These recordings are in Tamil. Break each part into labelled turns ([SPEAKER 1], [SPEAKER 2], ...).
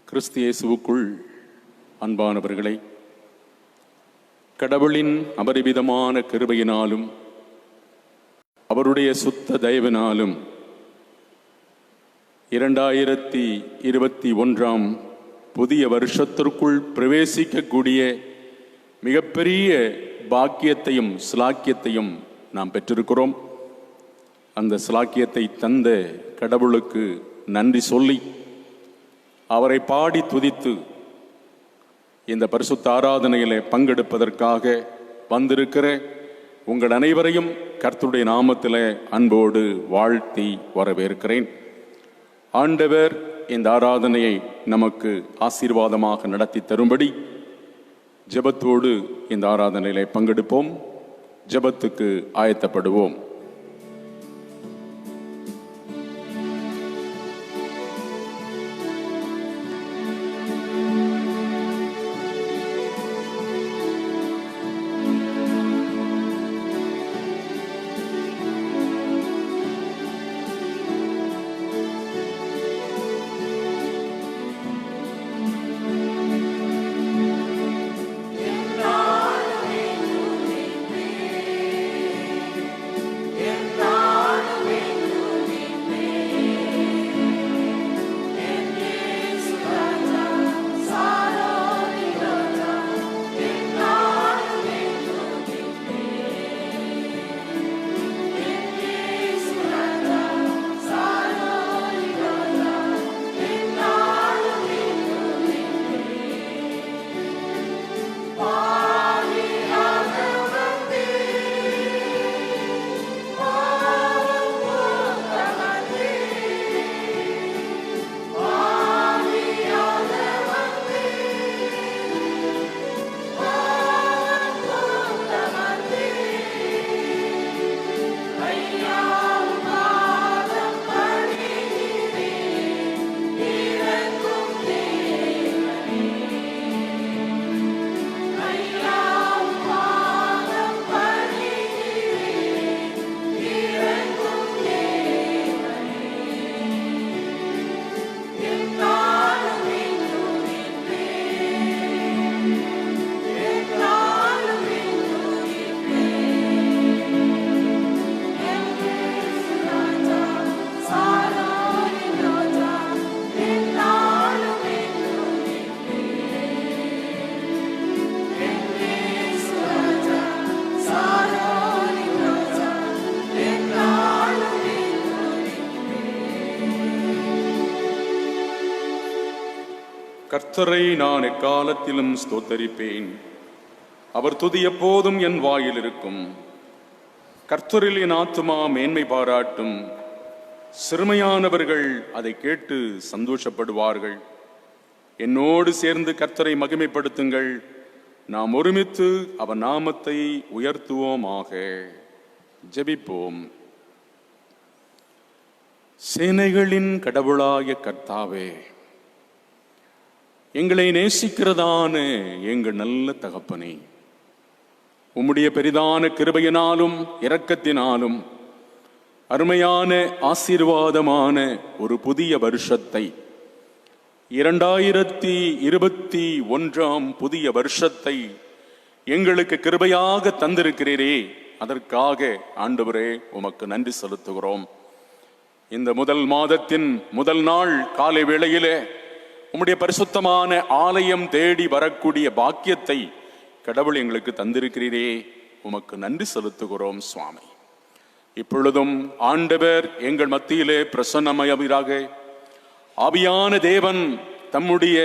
[SPEAKER 1] கிறிஸ்து இயேசுவுக்குள் அன்பானவர்களை, கடவுளின் அபரிவிதமான கிருபையினாலும் அவருடைய சுத்த தயவினாலும் 2021 புதிய வருஷத்திற்குள் பிரவேசிக்கக்கூடிய மிகப்பெரிய பாக்கியத்தையும் ஸ்லாக்கியத்தையும் நாம் பெற்றிருக்கிறோம். அந்த ஸ்லாக்கியத்தை தந்த கடவுளுக்கு நன்றி சொல்லி அவரை பாடி துதித்து இந்த பரிசுத்த ஆராதனையிலே பங்கெடுப்பதற்காக வந்திருக்கிற உங்கள் அனைவரையும் கர்த்தருடைய நாமத்திலே அன்போடு வாழ்த்தி வரவேற்கிறேன். ஆண்டவர் இந்த ஆராதனையை நமக்கு ஆசீர்வாதமாக நடத்தி தரும்படி ஜெபத்தோடு இந்த ஆராதனையிலே பங்கெடுப்போம். ஜெபத்துக்கு ஆயத்தப்படுவோம். கர்த்தரை நான் எக்காலத்திலும் ஸ்தோத்தரிப்பேன். அவர் துதி எப்போதும் என் வாயில் இருக்கும். கர்த்தரில் என் ஆத்துமா மேன்மை பாராட்டும். சிறுமையானவர்கள் அதை கேட்டு சந்தோஷப்படுவார்கள். என்னோடு சேர்ந்து கர்த்தரை மகிமைப்படுத்துங்கள். நாம் ஒருமித்து அவர் நாமத்தை உயர்த்துவோமாக. ஜெபிப்போம். சேனைகளின் கடவுளாய கர்த்தாவே, எங்களை நேசிக்கிறதான எங்கள் நல்ல தகப்பனே, உம்முடைய பெரிதான கிருபையினாலும் இரக்கத்தினாலும் அருமையான ஆசீர்வாதமான ஒரு புதிய வருஷத்தை 2021 புதிய வருஷத்தை எங்களுக்கு கிருபையாக தந்திருக்கிறீரே, அதற்காக ஆண்டவரே உமக்கு நன்றி செலுத்துகிறோம். இந்த முதல் மாதத்தின் முதல் நாள் காலை வேளையிலே உம்முடைய பரிசுத்தமான ஆலயம் தேடி வரக்கூடிய பாக்கியத்தை கடவுள் எங்களுக்கு தந்திருக்கிறீரே, உமக்கு நன்றி செலுத்துகிறோம் சுவாமி. இப்பொழுதும் ஆண்டவர் எங்கள் மத்தியிலே பிரசன்னமயவீராக. ஆவியான தேவன் தம்முடைய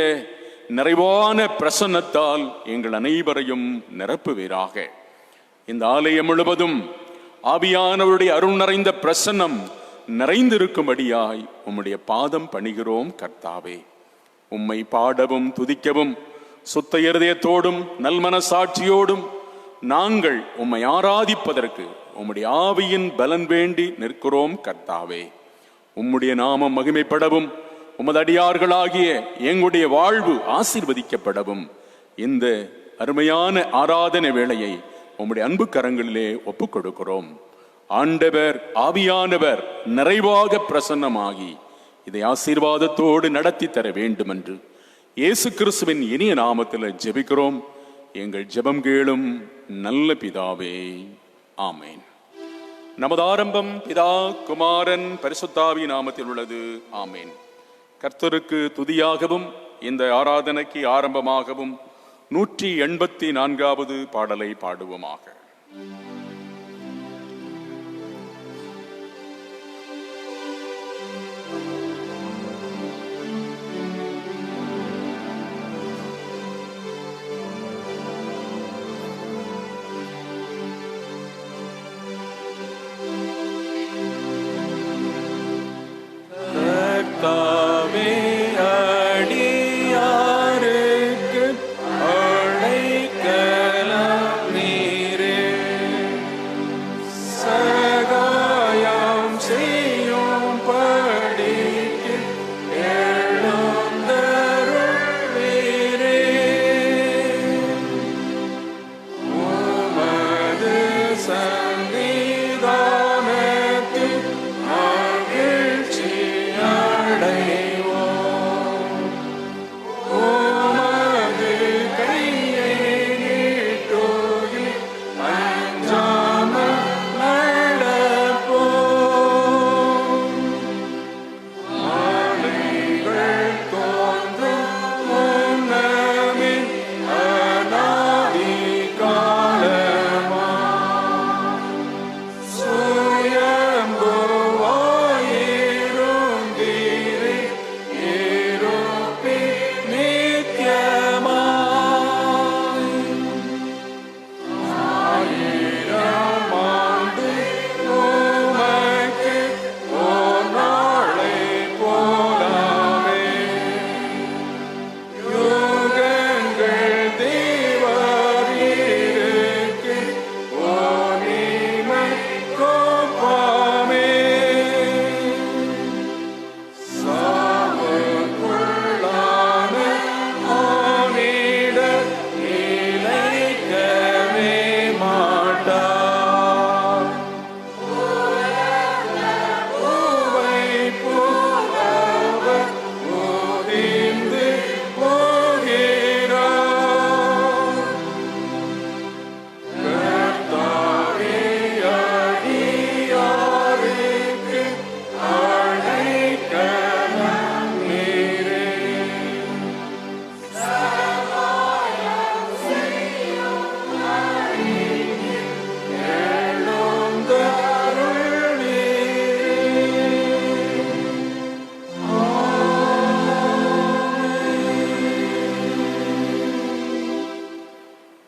[SPEAKER 1] நிறைவான பிரசன்னத்தால் எங்கள் அனைவரையும் நிரப்புவீராக. இந்த ஆலயம் முழுவதும் ஆவியானவருடைய அருள் நிறைந்த பிரசன்னம் நிறைந்திருக்கும்படியாய் உம்முடைய பாதம் பணிகிறோம் கர்த்தாவே. உம்மை பாடவும் துதிக்கவும் சுத்த இருதயத்தோடும் நல்மனசாட்சியோடும் நாங்கள் உம்மை ஆராதிப்பதற்கு உம்முடைய ஆவியின் பலன் வேண்டி நிற்கிறோம் கர்த்தாவே. உம்முடைய நாமம் மகிமைப்படவும் உமது அடியார்களாகிய எங்களுடைய வாழ்வு ஆசீர்வதிக்கப்படவும் இந்த அருமையான ஆராதனை வேளையை உம்முடைய அன்பு கரங்களிலே ஒப்புக் கொடுக்கிறோம். ஆண்டவர் ஆவியானவர் நிறைவாக பிரசன்னமாகி இதை ஆசீர்வாதத்தோடு நடத்தி தர வேண்டும் என்று இயேசு கிறிஸ்துவின் இனிய நாமத்தில் ஜெபிக்கிறோம். எங்கள் ஜெபம் கேளும் நல்ல பிதாவே, ஆமேன். நமது ஆரம்பம் பிதா, குமாரன், பரிசுத்தாவி நாமத்தில் உள்ளது. ஆமேன். கர்த்தருக்கு துதியாகவும் இந்த ஆராதனைக்கு ஆரம்பமாகவும் 184வது பாடலை பாடுவோமாக.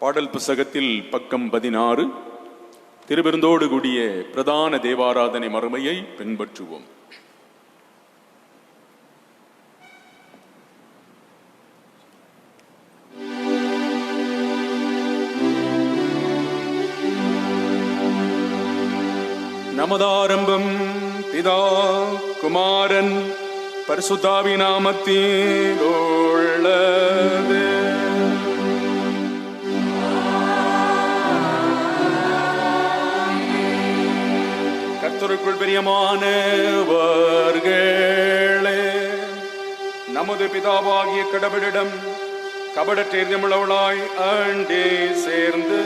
[SPEAKER 1] பாடல் புத்தகத்தில் பக்கம் 16 திருவிருந்தோடு கூடிய பிரதான தேவாராதனை மறுமையை பின்பற்றுவோம். நமது ஆரம்பம் பிதா, குமாரன், பரிசுத்தாவி நாமத்தில் உள்ளது. கர்த்தருக்குள் பிரியமானவர்களே, நமது பிதாவாகிய கடவுளிடம் கபடற்றேர்ந்தமுள்ளவளாய் அண்டே சேர்ந்து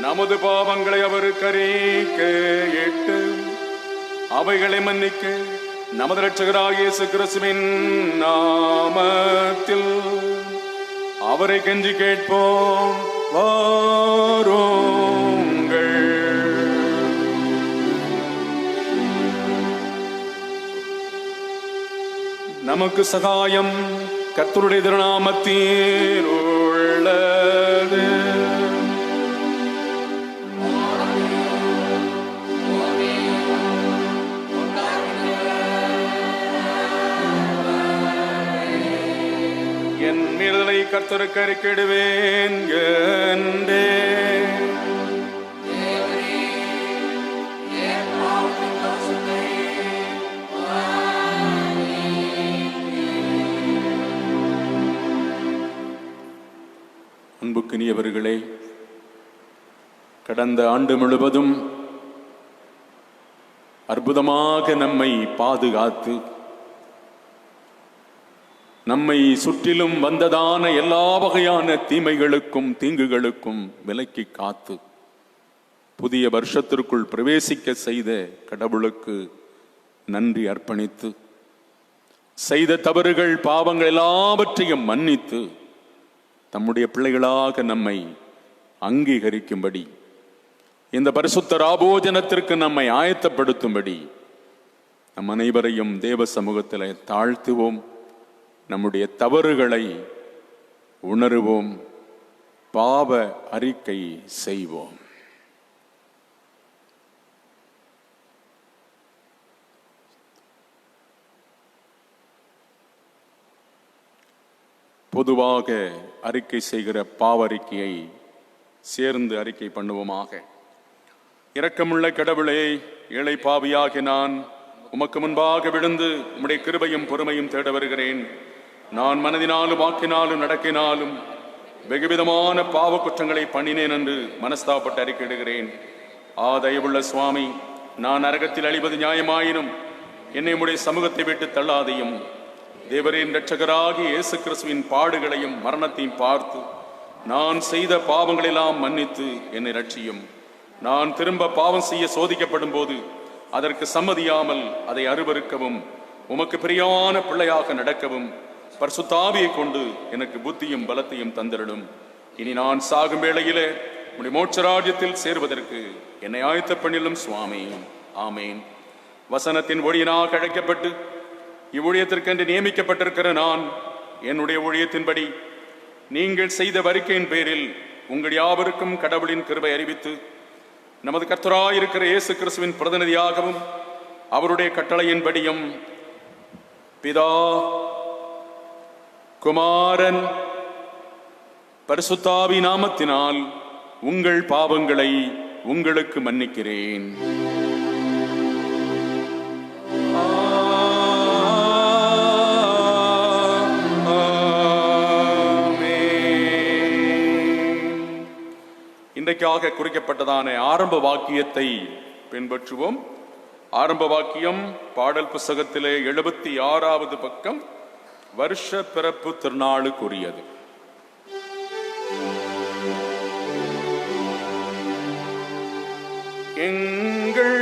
[SPEAKER 1] நமது பாவங்களை அவருக்கு அறிக்கையிட்டு அவைகளை மன்னிக்க நமது இரட்சகராகிய இயேசு கிறிஸ்துவின் நாமத்தில் அவரை கெஞ்சி கேட்போம். வாருங்கள். நமக்கு சகாயம் கர்த்தருடைய திருநாமத்தில் உள்ளது. என் மீறுதலை கர்த்தருக்கு அறிக்கையிடுவேன் என்றே அன்புக்கினியவர்களே, கடந்த ஆண்டு முழுவதும் அற்புதமாக நம்மை பாதுகாத்து நம்மை சுற்றிலும் வந்ததான எல்லா வகையான தீமைகளுக்கும் தீங்குகளுக்கும் விலக்கி காத்து புதிய வருஷத்திற்குள் பிரவேசிக்க செய்த கடவுளுக்கு நன்றி அர்ப்பணித்து, செய்த தவறுகள் பாவங்கள் எல்லாவற்றையும் மன்னித்து தம்முடைய பிள்ளைகளாக நம்மை அங்கீகரிக்கும்படி, இந்த பரிசுத்த ராபோஜனத்திற்கு நம்மை ஆயத்தப்படுத்தும்படி நம் அனைவரையும் தேவ சமூகத்தில் தாழ்த்துவோம். நம்முடைய தவறுகளை உணருவோம், பாவ அறிக்கை செய்வோம். பொதுவாக அறிக்கை செய்கிற பாவ அறிக்கையை சேர்ந்து அறிக்கை பண்ணுவோமாக. இரக்கமுள்ள கடவுளே, ஏழை பாவியாகி நான் உமக்கு முன்பாக விழுந்து உம்முடைய கிருபையும் பொறுமையும் தேட வருகிறேன். நான் மனதினாலும் வாக்கினாலும் நடக்கினாலும் வெகுவிதமான பாவ குற்றங்களை பண்ணினேன் என்று மனஸ்தாபப்பட்டு அறிக்கையிடுகிறேன். தயவுள்ள சுவாமி, நான் நரகத்தில் அழிவது நியாயமாயினும் என்னை உம்முடைய சமூகத்தை விட்டு தள்ளாதையும். தேவரின் இரட்சகராகி இயேசு கிறிஸ்துவின் பாடுகளையும் மரணத்தையும் பார்த்து நான் செய்த பாவங்களெல்லாம் மன்னித்து என்னை ரட்சியும். நான் திரும்ப பாவம் செய்ய சோதிக்கப்படும் போது அதற்கு சம்மதியாமல் அதை அருவருக்கவும் உமக்கு பிரியான பிள்ளையாக நடக்கவும் பரிசுத்த ஆவியை கொண்டு எனக்கு புத்தியும் பலத்தையும் தந்திரலும். இனி நான் சாகும் வேளையிலே உம்முடைய மோட்சராஜ்யத்தில் சேர்வதற்கு என்னை ஆயத்த பண்ணிலும் சுவாமி. ஆமேன். வசனத்தின் ஒளியினாக அழைக்கப்பட்டு இவ்வூழியத்திற்கென்று நியமிக்கப்பட்டிருக்கிற நான் என்னுடைய ஊழியத்தின்படி நீங்கள் செய்த வரிக்கையின் பேரில் உங்கள் யாவருக்கும் கடவுளின் கிருபை அறிவித்து, நமது கர்த்தராயிருக்கிற இயேசு கிறிஸ்துவின் பிரதிநிதியாகவும் அவருடைய கட்டளையின்படியும் பிதா, குமாரன், பரிசுத்தாவி நாமத்தினால் உங்கள் பாவங்களை உங்களுக்கு மன்னிக்கிறேன். இன்றைக்காக குறிக்கப்பட்டதான ஆரம்ப வாக்கியத்தை பின்பற்றுவோம். ஆரம்ப வாக்கியம் பாடல் புஸ்தகத்திலே 76வது பக்கம், வருஷ பிறப்பு திருநாளுக்குரியது. எங்கள்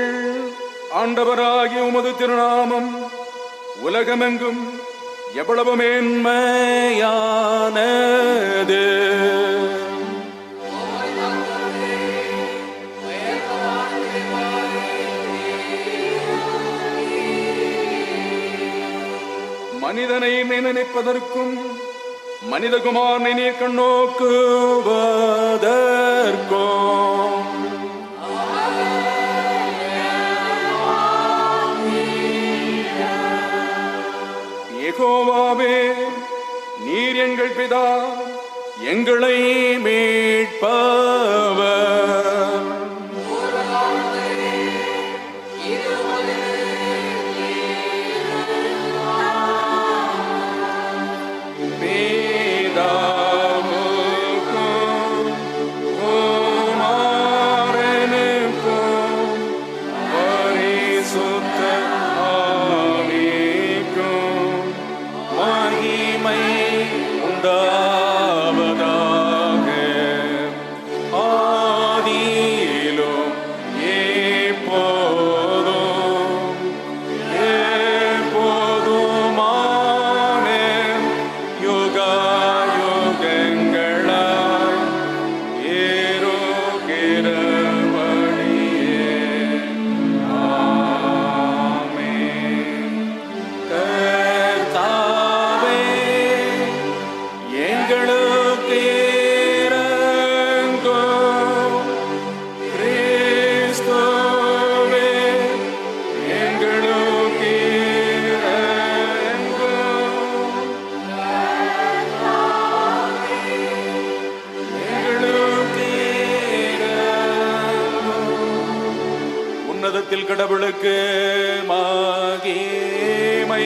[SPEAKER 1] ஆண்டவராகிய உமது திருநாமம் உலகமெங்கும் எவ்வளவு மேன்மையானது. மனிதனை நினைப்பதற்கும் மனிதகுமாரனை நீர் கண்ணோக்குவதற்கும் யெகோவாவே, நீர் எங்கள் பிதா, எங்களை மீட்பவர். கடவுளுக்கு மகிமை.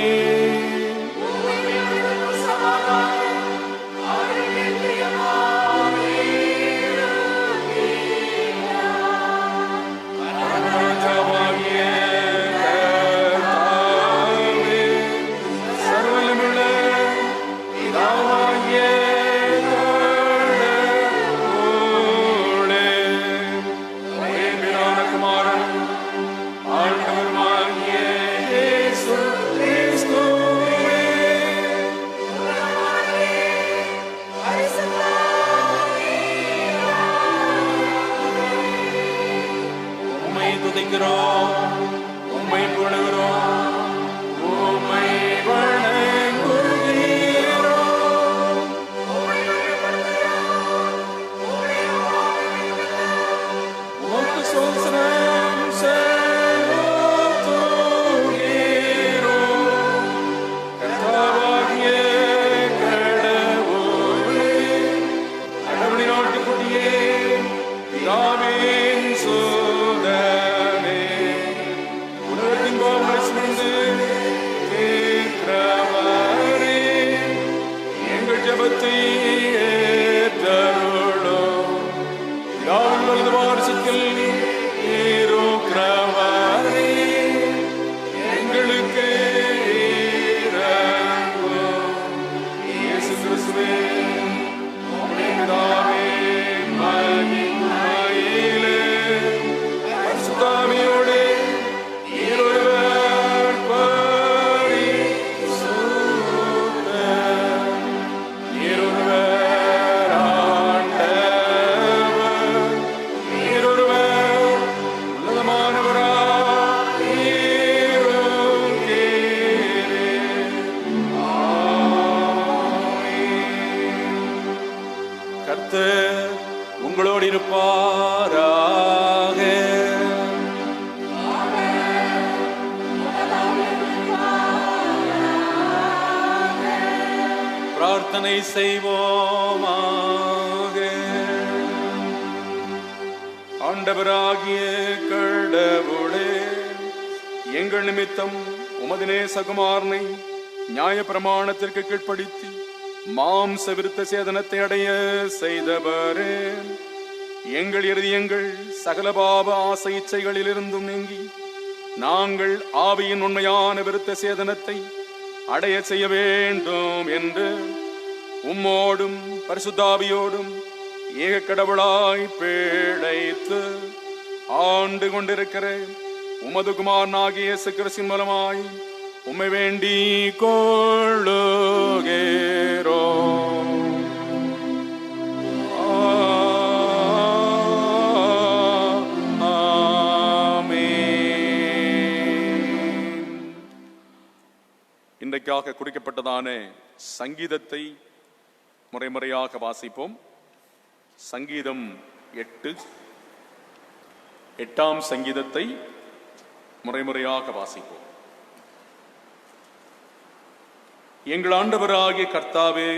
[SPEAKER 1] பிரார்த்தனை செய்வோமாக. ஆண்டவராகிய கடவுளே, எங்கள் நிமித்தம் உமது நேசகுமாரனை நியாய பிரமாணத்திற்கு கீழ்ப்படுத்தி மாம்ச விருத்த சேதனத்தை அடைய செய்தவரே, எங்கள் இருதயங்கள் சகல பாவ ஆசை இச்சைகளிலிருந்தும் நீங்கி நாங்கள் ஆவியின் உண்மையான விருத்த சேதனத்தை அடைய செய்ய வேண்டும் என்று உம்மோடும் பரிசுத்தாவியோடும் ஏக கடவுளாய் பிழைத்து ஆண்டு கொண்டிருக்கிற உமது குமாரனாகிய இயேசு கிறிஸ்துவின் மூலமாய் உம்மை வேண்டிக் கொள்ளுகிறோம். இன்றைக்காக குறிக்கப்பட்டதான சங்கீதத்தை முறைமுறையாக வாசிப்போம். சங்கீதம் 8 சங்கீதத்தை முறைமுறையாக வாசிப்போம். எங்கள் ஆண்டவராகிய கர்த்தாவே,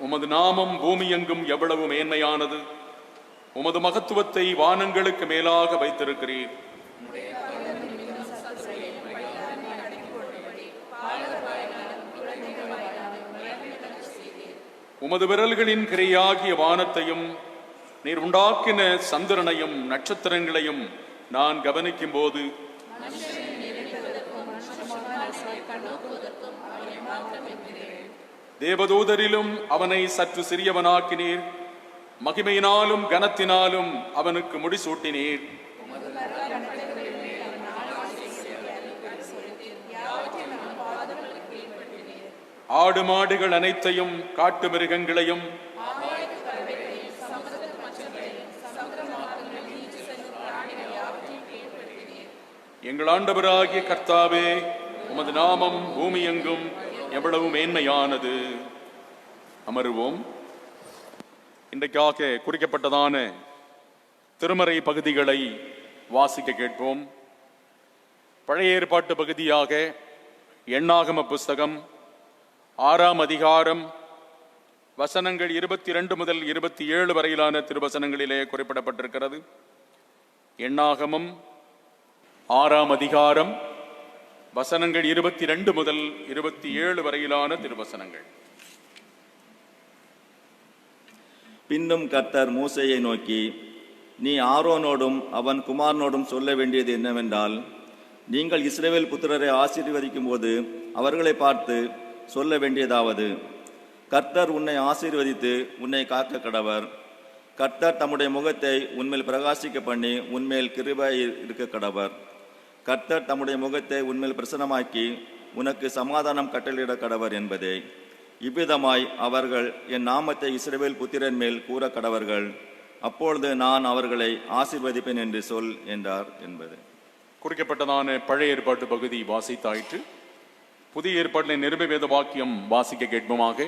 [SPEAKER 1] உமது நாமம் பூமி எங்கும் எவ்வளவு மேன்மையானது. உமது மகத்துவத்தை வானங்களுக்கு மேலாக வைத்திருக்கிறீர். உமது விரல்களின் கிரையாகிய வானத்தையும் நீர் உண்டாக்கின சந்திரனையும் நட்சத்திரங்களையும் நான் கவனிக்கும் போது தேவதூதரிலும் அவனை சற்று சிறியவனாக்கினீர். மகிமையினாலும் கனத்தினாலும் அவனுக்கு முடிசூட்டினீர். ஆடு மாடுகள் அனைத்தையும் காட்டு மிருகங்களையும் எங்கள் ஆண்டவராகிய கர்த்தாவே, உமது நாமம் பூமி எங்கும் எவ்வளவு மேன்மையானது. அமருவோம். இன்றைக்காக குறிக்கப்பட்டதான திருமறை பகுதிகளை வாசிக்க கேட்போம். பழைய ஏற்பாட்டு பகுதியாக எண்ணாகம புஸ்தகம் 6ஆம் அதிகாரம் வசனங்கள் 22 முதல் 27 வரையிலான திருவசனங்களிலே குறிப்பிடப்பட்டிருக்கிறது. எண்ணாகமம் 6ஆம் அதிகாரம் வசனங்கள் 22 முதல் 27 வரையிலான திருவசனங்கள்.
[SPEAKER 2] பின்னும் கர்த்தர் மோசேயை நோக்கி, நீ ஆரோனோடும் அவன் குமாரனோடும் சொல்ல வேண்டியது என்னவென்றால், நீங்கள் இஸ்ரவேல் புத்திரரை ஆசீர்வதிக்கும் போது அவர்களை பார்த்து சொல்ல வேண்டியதாவது, கர்த்தர் உன்னை ஆசீர்வதித்து உன்னை காக்க கடவர். கர்த்தர் தம்முடைய முகத்தை உன்மேல் பிரகாசிக்க பண்ணி உன்மேல் கிருபை இருக்க கடவர். கர்த்தர் தம்முடைய முகத்தை உன்மேல் பிரசன்னமாக்கி உனக்கு சமாதானம் கட்டளையிட கடவர் என்பதே. இவ்விதமாய் அவர்கள் என் நாமத்தை இஸ்ரவேல் புத்திரன் மேல் கூற கடவர்கள். அப்பொழுது நான் அவர்களை ஆசீர்வதிப்பேன் என்று சொல் என்றார் என்பது.
[SPEAKER 1] குறிக்கப்பட்டதான பழைய ஏற்பாட்டு பகுதி வாசித்தாயிற்று. புதிய ஏற்பாட்டின் நிருப வேத வாக்கியம் வாசிக்க கேட்போமாக.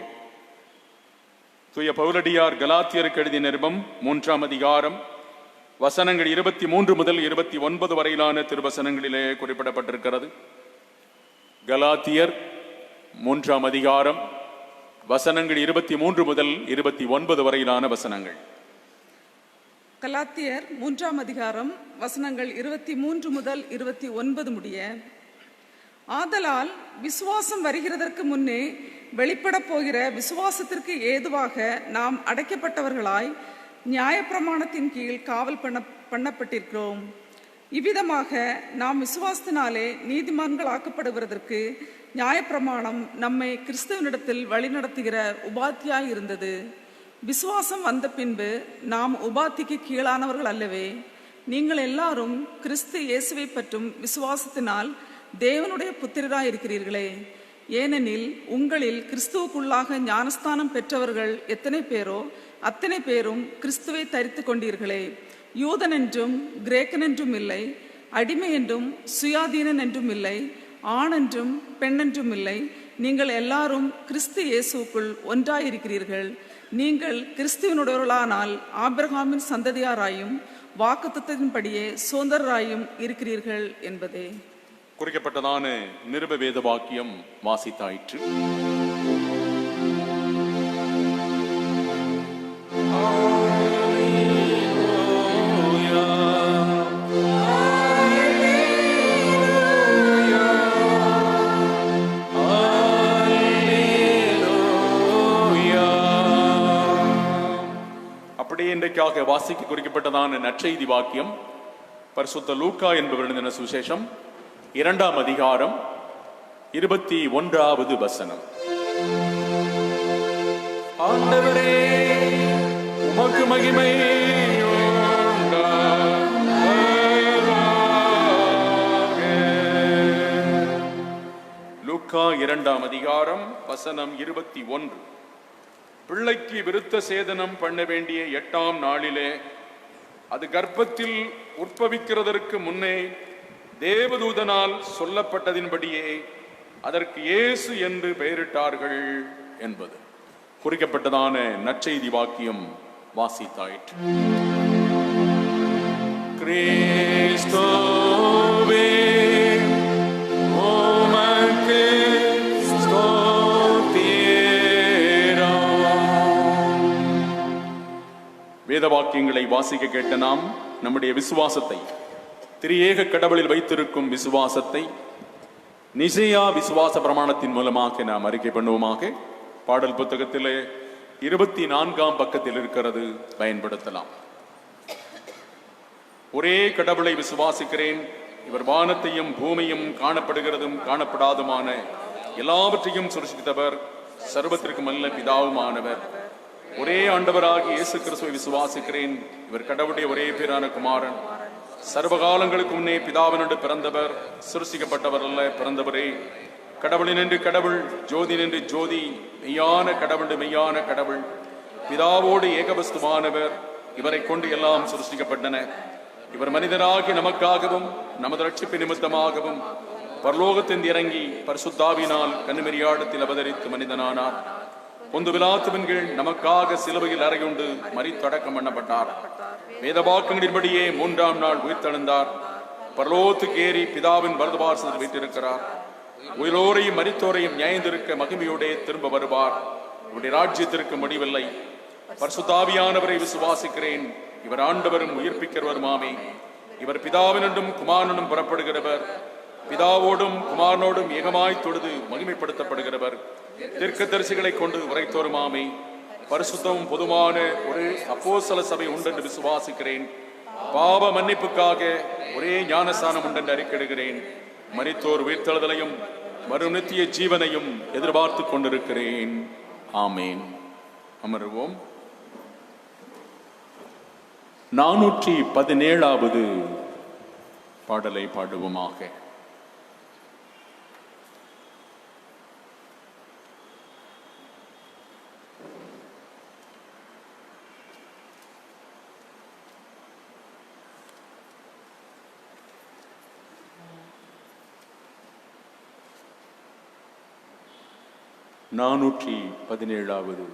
[SPEAKER 1] தூய பவுலடியார் கலாத்தியருக்கு எழுதிய நிருபம் 3ஆம் அதிகாரம் வசனங்கள் 23 முதல் 29 வரையிலான திருவசனங்களிலே குறிப்பிடப்பட்டிருக்கிறது. கலாத்தியர் 3ஆம் அதிகாரம் வசனங்கள் 23 முதல் 29 வரையிலான வசனங்கள்.
[SPEAKER 3] கலாத்தியர் 3ஆம் அதிகாரம் வசனங்கள் 23 முதல் 29 முடிய. ஆதலால் விசுவாசம் வருகிறதற்கு முன்னே வெளிப்பட போகிற விசுவாசத்திற்கு ஏதுவாக நாம் அடைக்கப்பட்டவர்களாய் நியாயப்பிரமாணத்தின் கீழ் காவல் பண்ணப்பட்டிருக்கிறோம். இவ்விதமாக நாம் விசுவாசத்தினாலே நீதிமான்கள் ஆக்கப்படுவதற்கு நியாயப்பிரமாணம் நம்மை கிறிஸ்துவனிடத்தில் வழிநடத்துகிற உபாத்தியாய் இருந்தது. விசுவாசம் வந்த பின்பு நாம் உபாத்திக்கு கீழானவர்கள் அல்லவே. நீங்கள் எல்லாரும் கிறிஸ்து இயேசுவை பற்றும் விசுவாசத்தினால் தேவனுடைய புத்திரராய் இருக்கிறீர்களே. ஏனெனில் உங்களில் கிறிஸ்துவுக்குள்ளாக ஞானஸ்தானம் பெற்றவர்கள் எத்தனை பேரோ அத்தனை பேரும் கிறிஸ்துவை தரித்து கொண்டீர்களே. யூதன் என்றும் கிரேக்கன் என்றும் இல்லை, அடிமை என்றும் சுயாதீனன் என்றும் இல்லை, ஆண் என்றும் பெண் என்றும் இல்லை, நீங்கள் எல்லாரும் கிறிஸ்து இயேசுக்குள் ஒன்றாயிருக்கிறீர்கள். நீங்கள் கிறிஸ்துவனுடையவர்களானால் ஆபிரகாமின் சந்ததியாராயும் வாக்குத்தத்தத்தின்படியே சுதந்திரராயும் இருக்கிறீர்கள் என்பதே.
[SPEAKER 1] குறிக்கப்பட்டதான நிருப வேத வாக்கியம் வாசித்தாயிற்று. அப்படியே இன்றைக்காக வாசிக்க குறிக்கப்பட்டதான நற்செய்தி வாக்கியம் பரிசுத்த லூக்கா என்பவர் எழுதின சுவிசேஷம் 2ஆம் அதிகாரம் 21வது வசனம். ஆண்டவரே உமக்கு மகிமை லூக்கா 2ஆம் அதிகாரம் வசனம் 21. பிள்ளைக்கு விருத்த சேதனம் பண்ண வேண்டிய 8ஆம் நாளிலே அது கர்ப்பத்தில் உற்பவிக்கிறதற்கு முன்னே தேவதூதனால் சொல்லப்பட்டதின்படியே அதற்கு இயேசு என்று பெயரிட்டார்கள் என்பது குறிக்கப்பட்டதான நற்செய்தி வாக்கியம் வாசித்தாயிற்று. கிறிஸ்துவே உமக்கு வேத வாக்கியங்களை வாசிக்க கேட்ட நாம் நம்முடைய விசுவாசத்தை, திரியேக கடவுளில் வைத்திருக்கும் விசுவாசத்தை நிசையா விசுவாச பிரமாணத்தின் மூலமாக நாம் அறிக்கை பண்ணுவோமாக. பாடல் புத்தகத்திலே 24ஆம் பக்கத்தில் இருக்கிறது, பயன்படுத்தலாம். ஒரே கடவுளை விசுவாசிக்கிறேன், இவர் வானத்தையும் பூமியும் காணப்படுகிறதும் காணப்படாதுமான எல்லாவற்றையும் சிருஷ்டித்தவர், சர்வத்திற்கும் அல்ல பிதாவுமானவர். ஒரே ஆண்டவராகிய இயேசு கிறிஸ்துவை விசுவாசிக்கிறேன், இவர் கடவுளுடைய ஒரே பேரான குமாரன், சர்வகாலங்களுக்கு முன்னே பிதாவினின்று பிறந்தவர், சிருஷ்டிக்கப்பட்டவர் அல்ல, பிறந்தவரே. கடவுளின் என்று கடவுள், ஜோதி நின்று ஜோதி, மெய்யான கடவுள் மெய்யான கடவுள், பிதாவோடு ஏகவஸ்துவானவர். இவரை கொண்டு எல்லாம் சிருஷ்டிக்கப்பட்டன. இவர் மனிதராகி நமக்காகவும் நமது ரட்சிப்பு நிமித்தமாகவும் பரலோகத்தின் இறங்கி பரிசுத்தாவினால் கன்னிமரியாடத்தில் அவதரித்து மனிதனானார். பொந்து விலாத்துவின் கீழ் நமக்காக சிலுவையில் அறையுண்டு மரித்தடக்கம் பண்ணப்பட்டார். வேத வாக்கியங்களின்படியே 3ஆம் நாள் உயிர்த்தெழுந்தார். பரலோகத்துக்கு ஏறி பிதாவின் வலது பார்சத்தில் வைத்திருக்கிறார். உயிரோரையும் மரித்தோரையும் நியாயந்திருக்க மகிமையோடே திரும்ப வருவார். இவருடைய ராஜ்யத்திற்கு முடிவில்லை. பரிசுத்தாவியானவரை விசுவாசிக்கிறேன், இவர் ஆண்டவரும் உயிர்ப்பிக்கிறவருமாமே. இவர் பிதாவினும் குமாரனும் புறப்படுகிறவர், பிதாவோடும் குமாரனோடும் ஏகமாய் தொழுது மகிமைப்படுத்தப்படுகிறவர், தீர்க்கதரிசிகளை கொண்டு உரைத்தோருமாமே. பரிசுத்தமும் பொதுவான ஒரு அப்போஸ்தல சபை உண்டென்று விசுவாசிக்கிறேன். பாவ மன்னிப்புக்காக ஒரே ஞானஸ்நானம் உண்டென்று அறிக்கையிடுகிறேன். மரித்தோர் உயிர்த்தெழுதலையும் மறு நித்திய ஜீவனையும் எதிர்பார்த்து கொண்டிருக்கிறேன். ஆமேன். அமருவோம். 417வது பாடலை பாடுவோமாக. நானூற்றி17வது.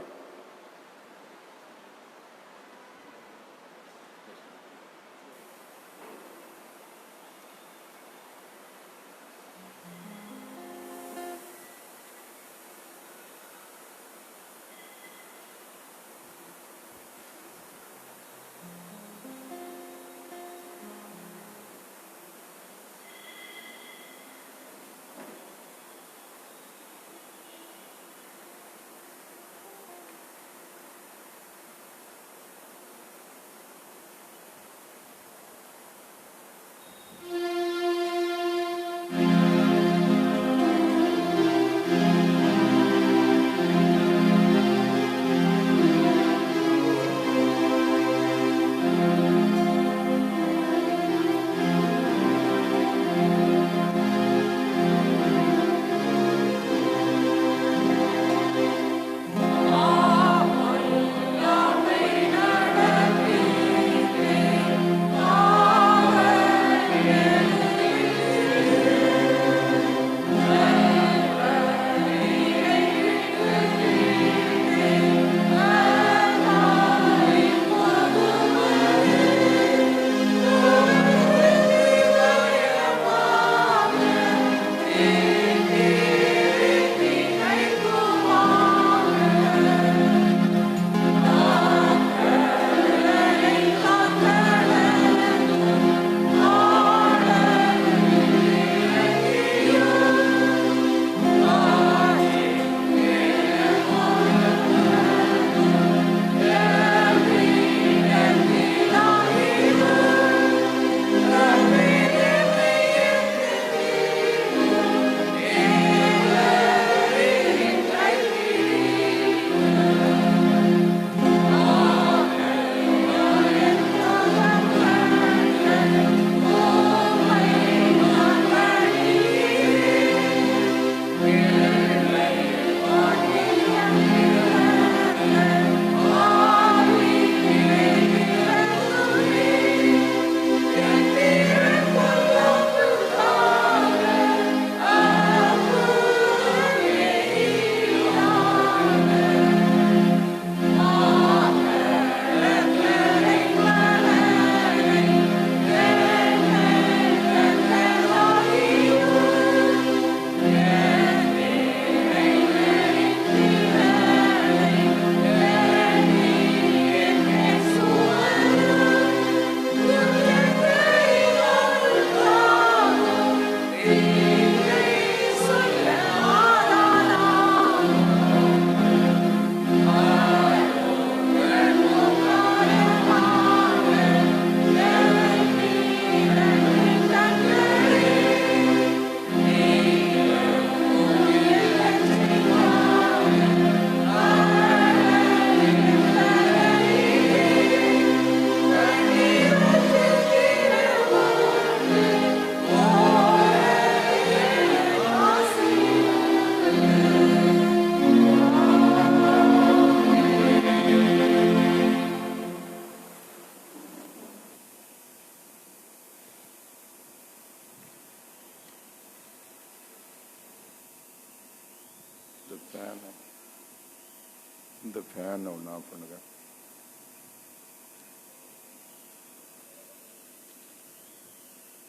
[SPEAKER 4] இந்த ஃபேன் ஒன்று ஆஃப் பண்ணுங்க.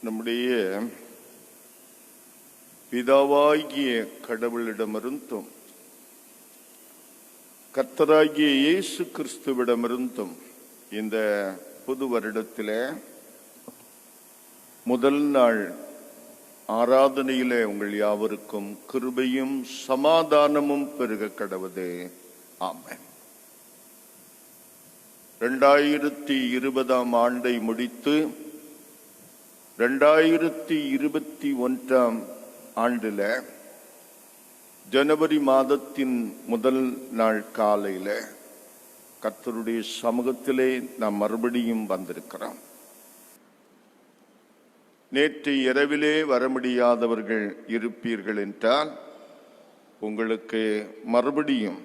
[SPEAKER 4] நம்முடைய பிதாவாகிய கடவுளிடமிருந்தும் கர்த்தராகிய இயேசு கிறிஸ்துவிடமிருந்தும் இந்த புது வருடத்திலே முதல் நாள் ஆராதனையிலே உங்கள் யாவருக்கும் கிருபையும் சமாதானமும் பெருக கடவுதே. ஆமென். 2020 ஆண்டை முடித்து 2021 ஆண்டில் ஜனவரி மாதத்தின் முதல் நாள் காலையில கர்த்தருடைய சமூகத்திலே நாம் மறுபடியும் வந்திருக்கிறோம். நேற்று இரவிலே வர முடியாதவர்கள் இருப்பீர்கள் என்றால் உங்களுக்கு மறுபடியும்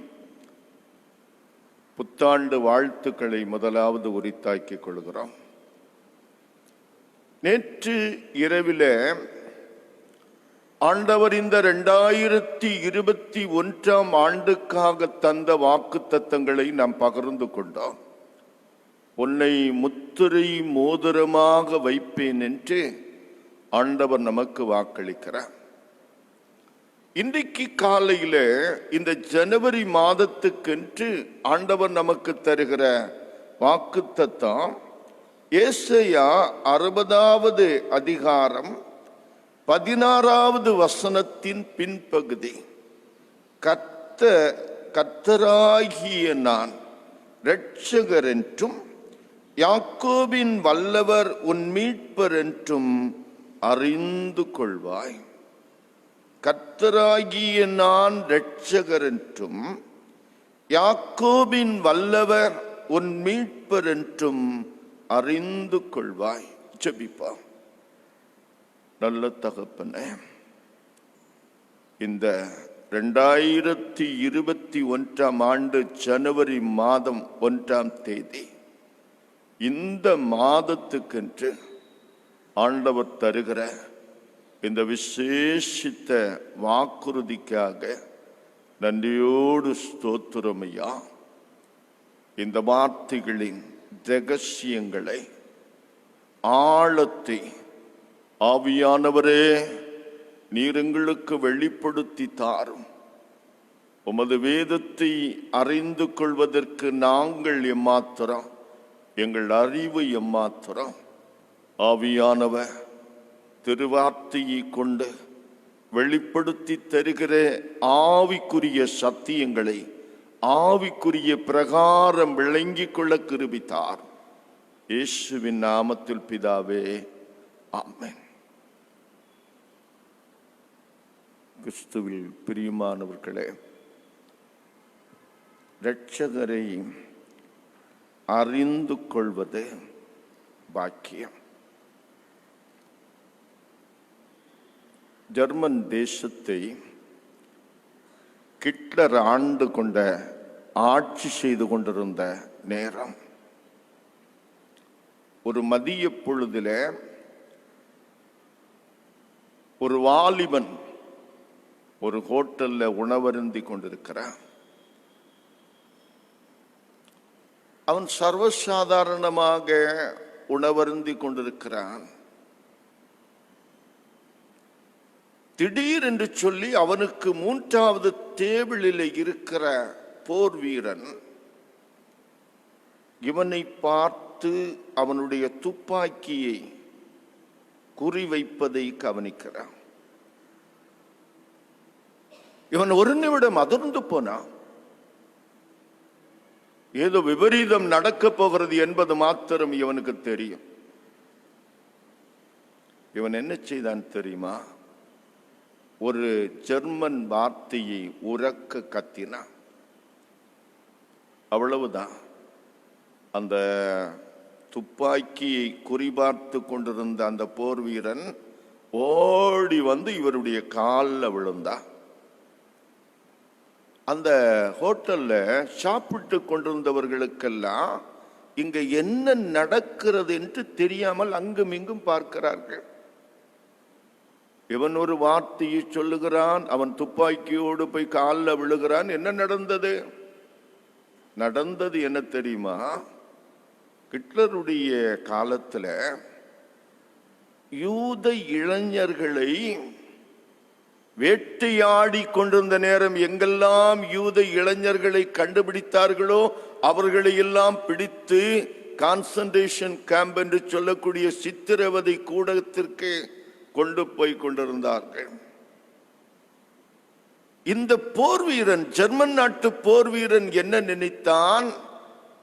[SPEAKER 4] புத்தாண்டு வாழ்த்துக்களை முதலாவது உரித்தாக்கிக் கொள்கிறோம். நேற்று இரவிலே ஆண்டவர் இந்த 2021 ஆண்டுக்காக தந்த வாக்குத்தத்தங்களை நாம் பகிர்ந்து கொண்டோம். உன்னை முத்திரை மோதிரமாக வைப்பேன் என்று ஆண்டவர் நமக்கு வாக்களிக்கிறார். இன்றைக்கு காலையில இந்த ஜனவரி மாதத்துக்கென்று ஆண்டவர் நமக்கு தருகிற வாக்குத்தத்தம் ஏசாயா 60வது அதிகாரம் 16வது வசனத்தின் பின்பகுதி. கர்த்தராகிய நான் இரட்சகர் என்றும் யாக்கோபின் வல்லவர் உன் மீட்பர் என்றும் அறிந்து கொள்வாய். கர்த்தராகிய நான் இரட்சகர் என்றும் யாக்கோபின் வல்லவர் உன் மீட்பர் என்றும் அறிந்து கொள்வாய். ஜெபிப்போம். நல்ல தகப்பனே, இந்த 2021 ஆண்டு ஜனவரி மாதம் 1ஆம் தேதி இந்த மாதத்துக்கென்று ஆண்டவர் தருகிற இந்த விசேஷித்த வாக்குறுதிக்காக நன்றியோடு ஸ்தோத்திரமையா. இந்த வார்த்தைகளின் ரகசியங்களை ஆழத்தை ஆவியானவரே நீர் எங்களுக்கு வெளிப்படுத்தி தாரும். உமது வேதத்தை அறிந்து கொள்வதற்கு நாங்கள் எம்மாத்திரம், எங்கள் அறிவு எம்மாத்திரம். ஆவியானவர் திருவார்த்தையை கொண்டு வெளிப்படுத்தி தருகிற ஆவிக்குரிய சத்தியங்களை ஆவிக்குரிய பிரகாரம் விளங்கிக் கொள்ள கிருபித்தார். இயேசுவின் நாமத்தில் பிதாவே, ஆமென். கிறிஸ்துவில் பிரியமானவர்களே, இரட்சகரை அறிந்து கொள்வது பாக்கியம். ஜெர்மன் தேசத்தை ஹிட்லர் ஆண்டு கொண்ட ஆட்சி செய்து கொண்டிருந்த நேரம், ஒரு மதிய பொழுதில ஒரு வாலிபன் ஒரு ஹோட்டல்ல உணவருந்தி கொண்டிருக்கிறான். அவன் சர்வசாதாரணமாக உணவருந்தி கொண்டிருக்கிறான். திடீரென்று சொல்லி அவனுக்கு 3வது டேபிளில் இருக்கிற போர் வீரன் இவனை பார்த்து அவனுடைய துப்பாக்கியை குறிவைப்பதை கவனிக்கிறான். இவன் ஒரு நிமிடம் அதிர்ந்து போனான். ஏதோ விபரீதம் நடக்க போகிறது என்பது மாத்திரம் இவனுக்கு தெரியும். இவன் என்ன செய்தான் தெரியுமா? ஒரு ஜெர்மன் வார்த்தையை உரக்க கத்தினான். அவ்வளவுதான். அந்த துப்பாக்கியை குறிபார்த்து கொண்டிருந்த அந்த போர் வீரன் ஓடி வந்து இவருடைய காலில் விழுந்தான். அந்த ஹோட்டல்ல சாப்பிட்டு கொண்டிருந்தவர்களுக்கெல்லாம் இங்க என்ன நடக்கிறது என்று தெரியாமல் அங்கும் இங்கும் பார்க்கிறார்கள். இவன் ஒரு வார்த்தையை சொல்லுகிறான், அவன் துப்பாக்கியோடு போய் காலில் விழுகிறான். என்ன நடந்தது? நடந்தது என்ன தெரியுமா? ஹிட்லருடைய காலத்துல யூத இளைஞர்களை வேட்டையாடி கொண்டிருந்த நேரம், எங்கெல்லாம் யூத இளைஞர்களை கண்டுபிடித்தார்களோ அவர்களை எல்லாம் பிடித்து கான்சன்ட்ரேஷன் கேம்ப் என்று சொல்லக்கூடிய சித்திரவதை கூடத்திற்கு கொண்டு போய் கொண்டிருந்தார்கள். இந்த போர் வீரன், ஜெர்மன் நாட்டு போர் வீரன் என்ன நினைத்தான்?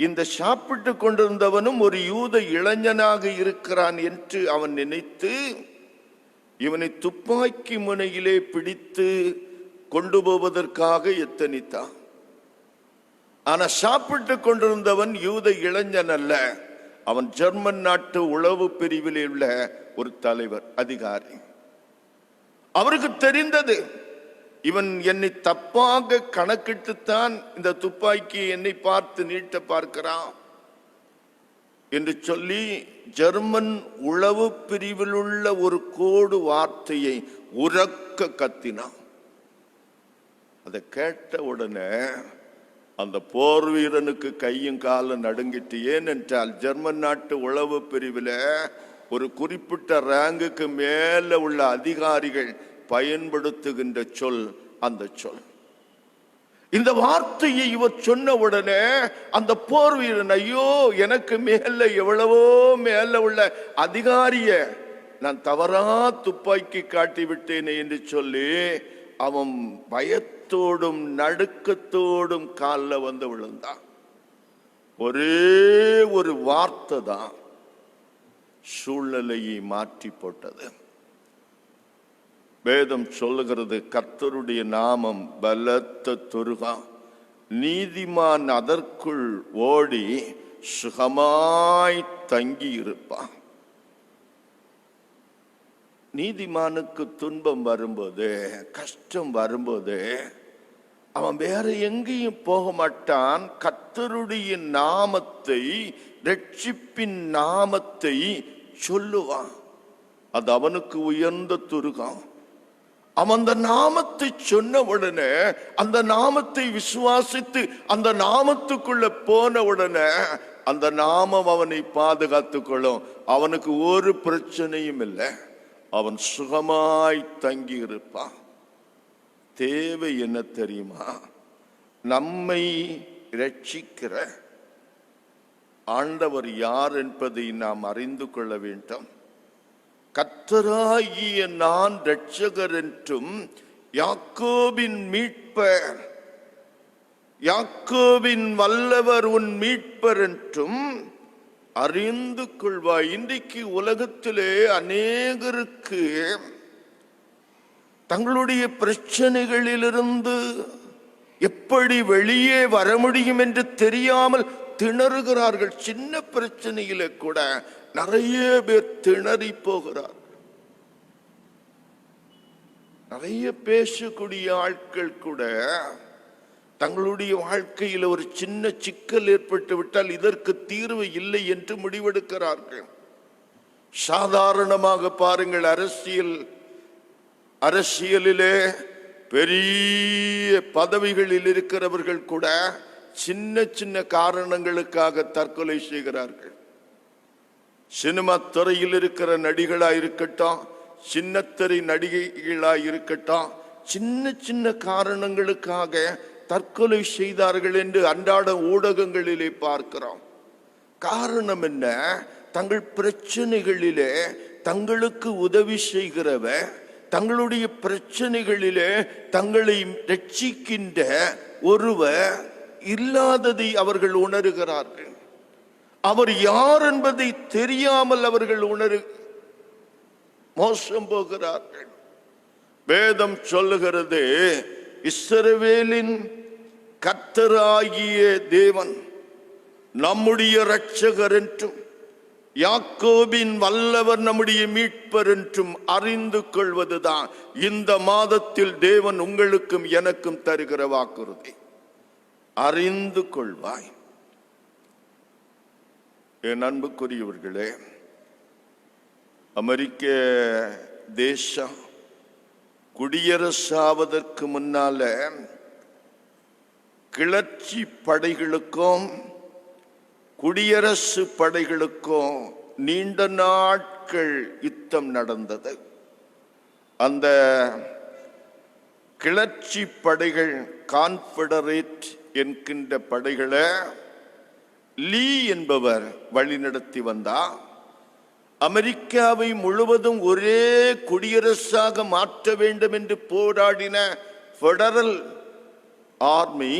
[SPEAKER 4] இந்த சாப்பிட்டு கொண்டிருந்தவனும் ஒரு யூத இளைஞனாக இருக்கிறான் என்று அவன் நினைத்து இவனை துப்பாக்கி முனையிலே பிடித்து கொண்டு போவதற்காக எத்தனித்தான். ஆனா சாப்பிட்டு கொண்டிருந்தவன் யூத இளைஞன் அல்ல, அவன் ஜெர்மன் நாட்டு உளவு பிரிவில் உள்ள ஒரு தலைவர், அதிகாரி. அவருக்கு தெரிந்தது, இவன் என்னை தப்பாக கணக்கிட்டுத்தான் இந்த துப்பாக்கியை என்னை பார்த்து நீட்ட பார்க்கிறான் என்று சொல்லி ஜெர்மன் உளவு பிரிவில் உள்ள ஒரு கோடு வார்த்தையை உரக்க கத்தினான். அதை கேட்ட உடனே அந்த போர் வீரனுக்கு கையும் காலும் நடுங்கிட்டு. ஏனென்றால் ஜெர்மன் நாட்டு உளவு பிரிவில் ஒரு குறிப்பிட்ட ரேங்குக்கு மேல உள்ள அதிகாரிகள் பயன்படுத்துகின்ற சொல் அந்த சொல். இந்த வார்த்தையை இவர் சொன்ன உடனே அந்த போர் வீரன், ஐயோ, எனக்கு மேல எவ்வளவோ மேல உள்ள அதிகாரிய நான் தவறா துப்பாக்கி காட்டி விட்டேனே என்று சொல்லி அவன் பயத்தோடும் நடுக்கத்தோடும் காலில் வந்து விழுந்தான். ஒரே ஒரு வார்த்தை தான் சூழ்நிலையை மாற்றி போட்டது. வேதம் சொல்லுகிறது, கர்த்தருடைய நாமம் பலத்த துருகா, நீதிமான் அதற்குள் ஓடி சுகமாய் தங்கி இருப்பான். நீதிமானுக்கு துன்பம் வரும்போது, கஷ்டம் வரும்போது அவன் வேற எங்கேயும் போக மாட்டான். கர்த்தருடைய நாமத்தை, ரட்சிப்பின் நாமத்தை சொல்லுவான். அது அவனுக்கு உயர்ந்த துருகம். அவன் அந்த நாமத்தை சொன்ன உடனே, அந்த நாமத்தை விசுவாசித்து அந்த நாமத்துக்குள்ள போன உடனே அந்த நாமம் அவனை பாதுகாத்துக் கொள்ளும். அவனுக்கு ஒரு பிரச்சனையும் இல்லை, அவன் சுகமாய் தங்கி இருப்பான். தேவை என்ன தெரியுமா? நம்மை ரட்சிக்கிற ஆண்டவர் யார் என்பதை நாம் அறிந்து கொள்ள வேண்டும். கர்த்தராகிய நான் இரட்சகர் என்றும், யாக்கோபின் மீட்பர், யாக்கோபின் வல்லவர் உன் மீட்பர் என்றும் அறிந்து கொள்வாய். இன்றைக்கு உலகத்திலே அநேகருக்கு தங்களுடைய பிரச்சனைகளிலிருந்து எப்படி வெளியே வர முடியும் என்று தெரியாமல் திணறுகிறார்கள். சின்ன பிரச்சனையில கூட நிறைய பேர் திணறி போகிறார். நிறைய பேசக்கூடிய ஆட்கள் கூட தங்களுடைய வாழ்க்கையில் ஒரு சின்ன சிக்கல் ஏற்பட்டு விட்டால் இதற்கு தீர்வு இல்லை என்று முடிவெடுக்கிறார்கள். சாதாரணமாக பாருங்கள், அரசியலிலே பெரிய பதவிகளில் இருக்கிறவர்கள் கூட சின்ன சின்ன காரணங்களுக்காக தற்கொலை செய்கிறார்கள். சினிமா துறையில் இருக்கிற நடிகளாக இருக்கட்டும், சின்னத்திரை நடிகைகளாக இருக்கட்டும், சின்ன சின்ன காரணங்களுக்காக தற்கொலை செய்தார்கள் என்று அன்றாட ஊடகங்களிலே பார்க்கிறோம். காரணம் என்ன? தங்கள் பிரச்சனைகளிலே தங்களுக்கு உதவி செய்கிறவ, தங்களுடைய பிரச்சனைகளிலே தங்களை ரட்சிக்கின்ற ஒருவர் இல்லாததை அவர்கள் உணர்கிறார்கள். அவர் யார் என்பதை தெரியாமல் அவர்கள் மோசம் போகிறார்கள். வேதம் சொல்லுகிறது, இஸ்ரவேலின் கர்த்தராகிய தேவன் நம்முடைய இரட்சகர் என்றும், யாக்கோபின் வல்லவர் நம்முடைய மீட்பர் என்றும் அறிந்து கொள்வதுதான் இந்த மாதத்தில் தேவன் உங்களுக்கும் எனக்கும் தருகிற வாக்குறுதி. அறிந்து கொள்வாய். என் அன்புக்குரியவர்களே, அமெரிக்க தேசம் குடியரசாவதற்கு முன்னால கிளர்ச்சி படைகளுக்கும் குடியரசு படைகளுக்கும் நீண்ட நாட்கள் யுத்தம் நடந்தது. அந்த கிளர்ச்சி படைகள் கான்ஃபெடரேட் என்கின்ற படைகளை லீ என்பவர் வழிநடத்தி வந்தார். அமெரிக்காவை முழுவதும் ஒரே குடியரசாக மாற்ற வேண்டும் என்று போராடின ஃபெடரல் ஆர்மி,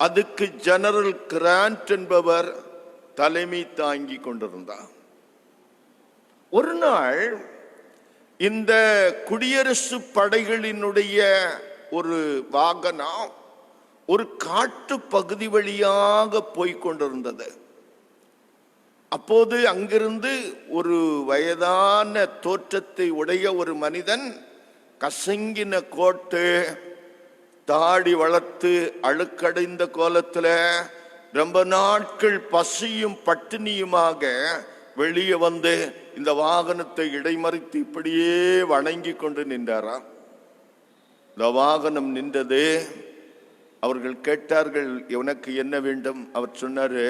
[SPEAKER 4] அதுக்கு ஜெனரல் கிராண்ட் என்பவர் தலைமை தாங்கி கொண்டிருந்தார். ஒரு நாள் இந்த குடியரசு படைகளினுடைய ஒரு வாகனம் ஒரு காட்டு பகுதி வழியாக போய்கொண்டிருந்தது. அப்போது அங்கிருந்து ஒரு வயதான தோற்றத்தை உடைய ஒரு மனிதன், கசங்கின கோட்டு, தாடி வளர்த்து அழுக்கடைந்த கோலத்துல, ரொம்ப நாட்கள் பசியும் பட்டினியுமாக வெளியே வந்து இந்த வாகனத்தை இடைமறித்து இப்படியே வணங்கி கொண்டு நின்றாரா. இந்த வாகனம் நின்றது. அவர்கள் கேட்டார்கள், உனக்கு என்ன வேண்டும்? அவர் சொன்னாரு,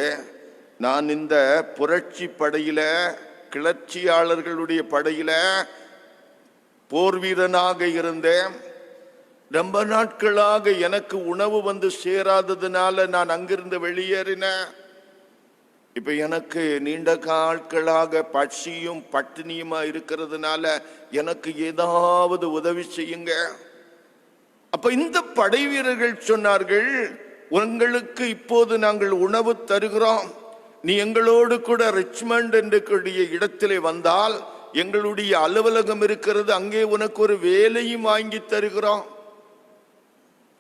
[SPEAKER 4] நான் இந்த புரட்சி படையில, கிளர்ச்சியாளர்களுடைய படையில போர் வீரனாக இருந்தேன். ரொம்ப நாட்களாக எனக்கு உணவு வந்து சேராததுனால நான் அங்கிருந்து வெளியேறினேன். இப்ப எனக்கு நீண்ட நாட்களாக பசியும் பட்டினியுமா இருக்கிறதுனால எனக்கு ஏதாவது உதவி செய்யுங்க. அப்ப இந்த படை வீரர்கள் சொன்னார்கள், உங்களுக்கு இப்போது நாங்கள் உணவு தருகிறோம், நீ எங்களோடு கூட ரிச்மண்ட் என்ற இடத்திலே வந்தால் எங்களுடைய அலுவலகம் இருக்கிறது, அங்கே உனக்கு ஒரு வேலையும் வாங்கி தருகிறோம்.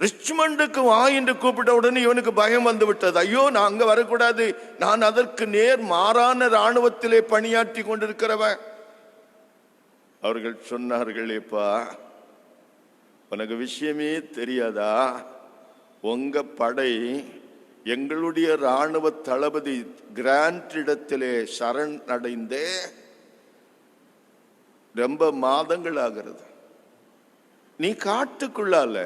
[SPEAKER 4] ரிச்மண்டுக்கு வா என்று கூப்பிட்ட உடனே இவனுக்கு பயம் வந்து விட்டது. ஐயோ, நான் அங்க வரக்கூடாது, நான் அதற்கு நேர் மாறான இராணுவத்திலே பணியாற்றி கொண்டிருக்கிறவன். அவர்கள் சொன்னார்களேப்பா, உனக்கு விஷயமே தெரியாதா? உங்க படை எங்களுடைய இராணுவ தளபதி கிராண்ட் இடத்திலே சரண் அடைந்தே ரொம்ப மாதங்கள் ஆகிறது. நீ காட்டுக்குள்ளால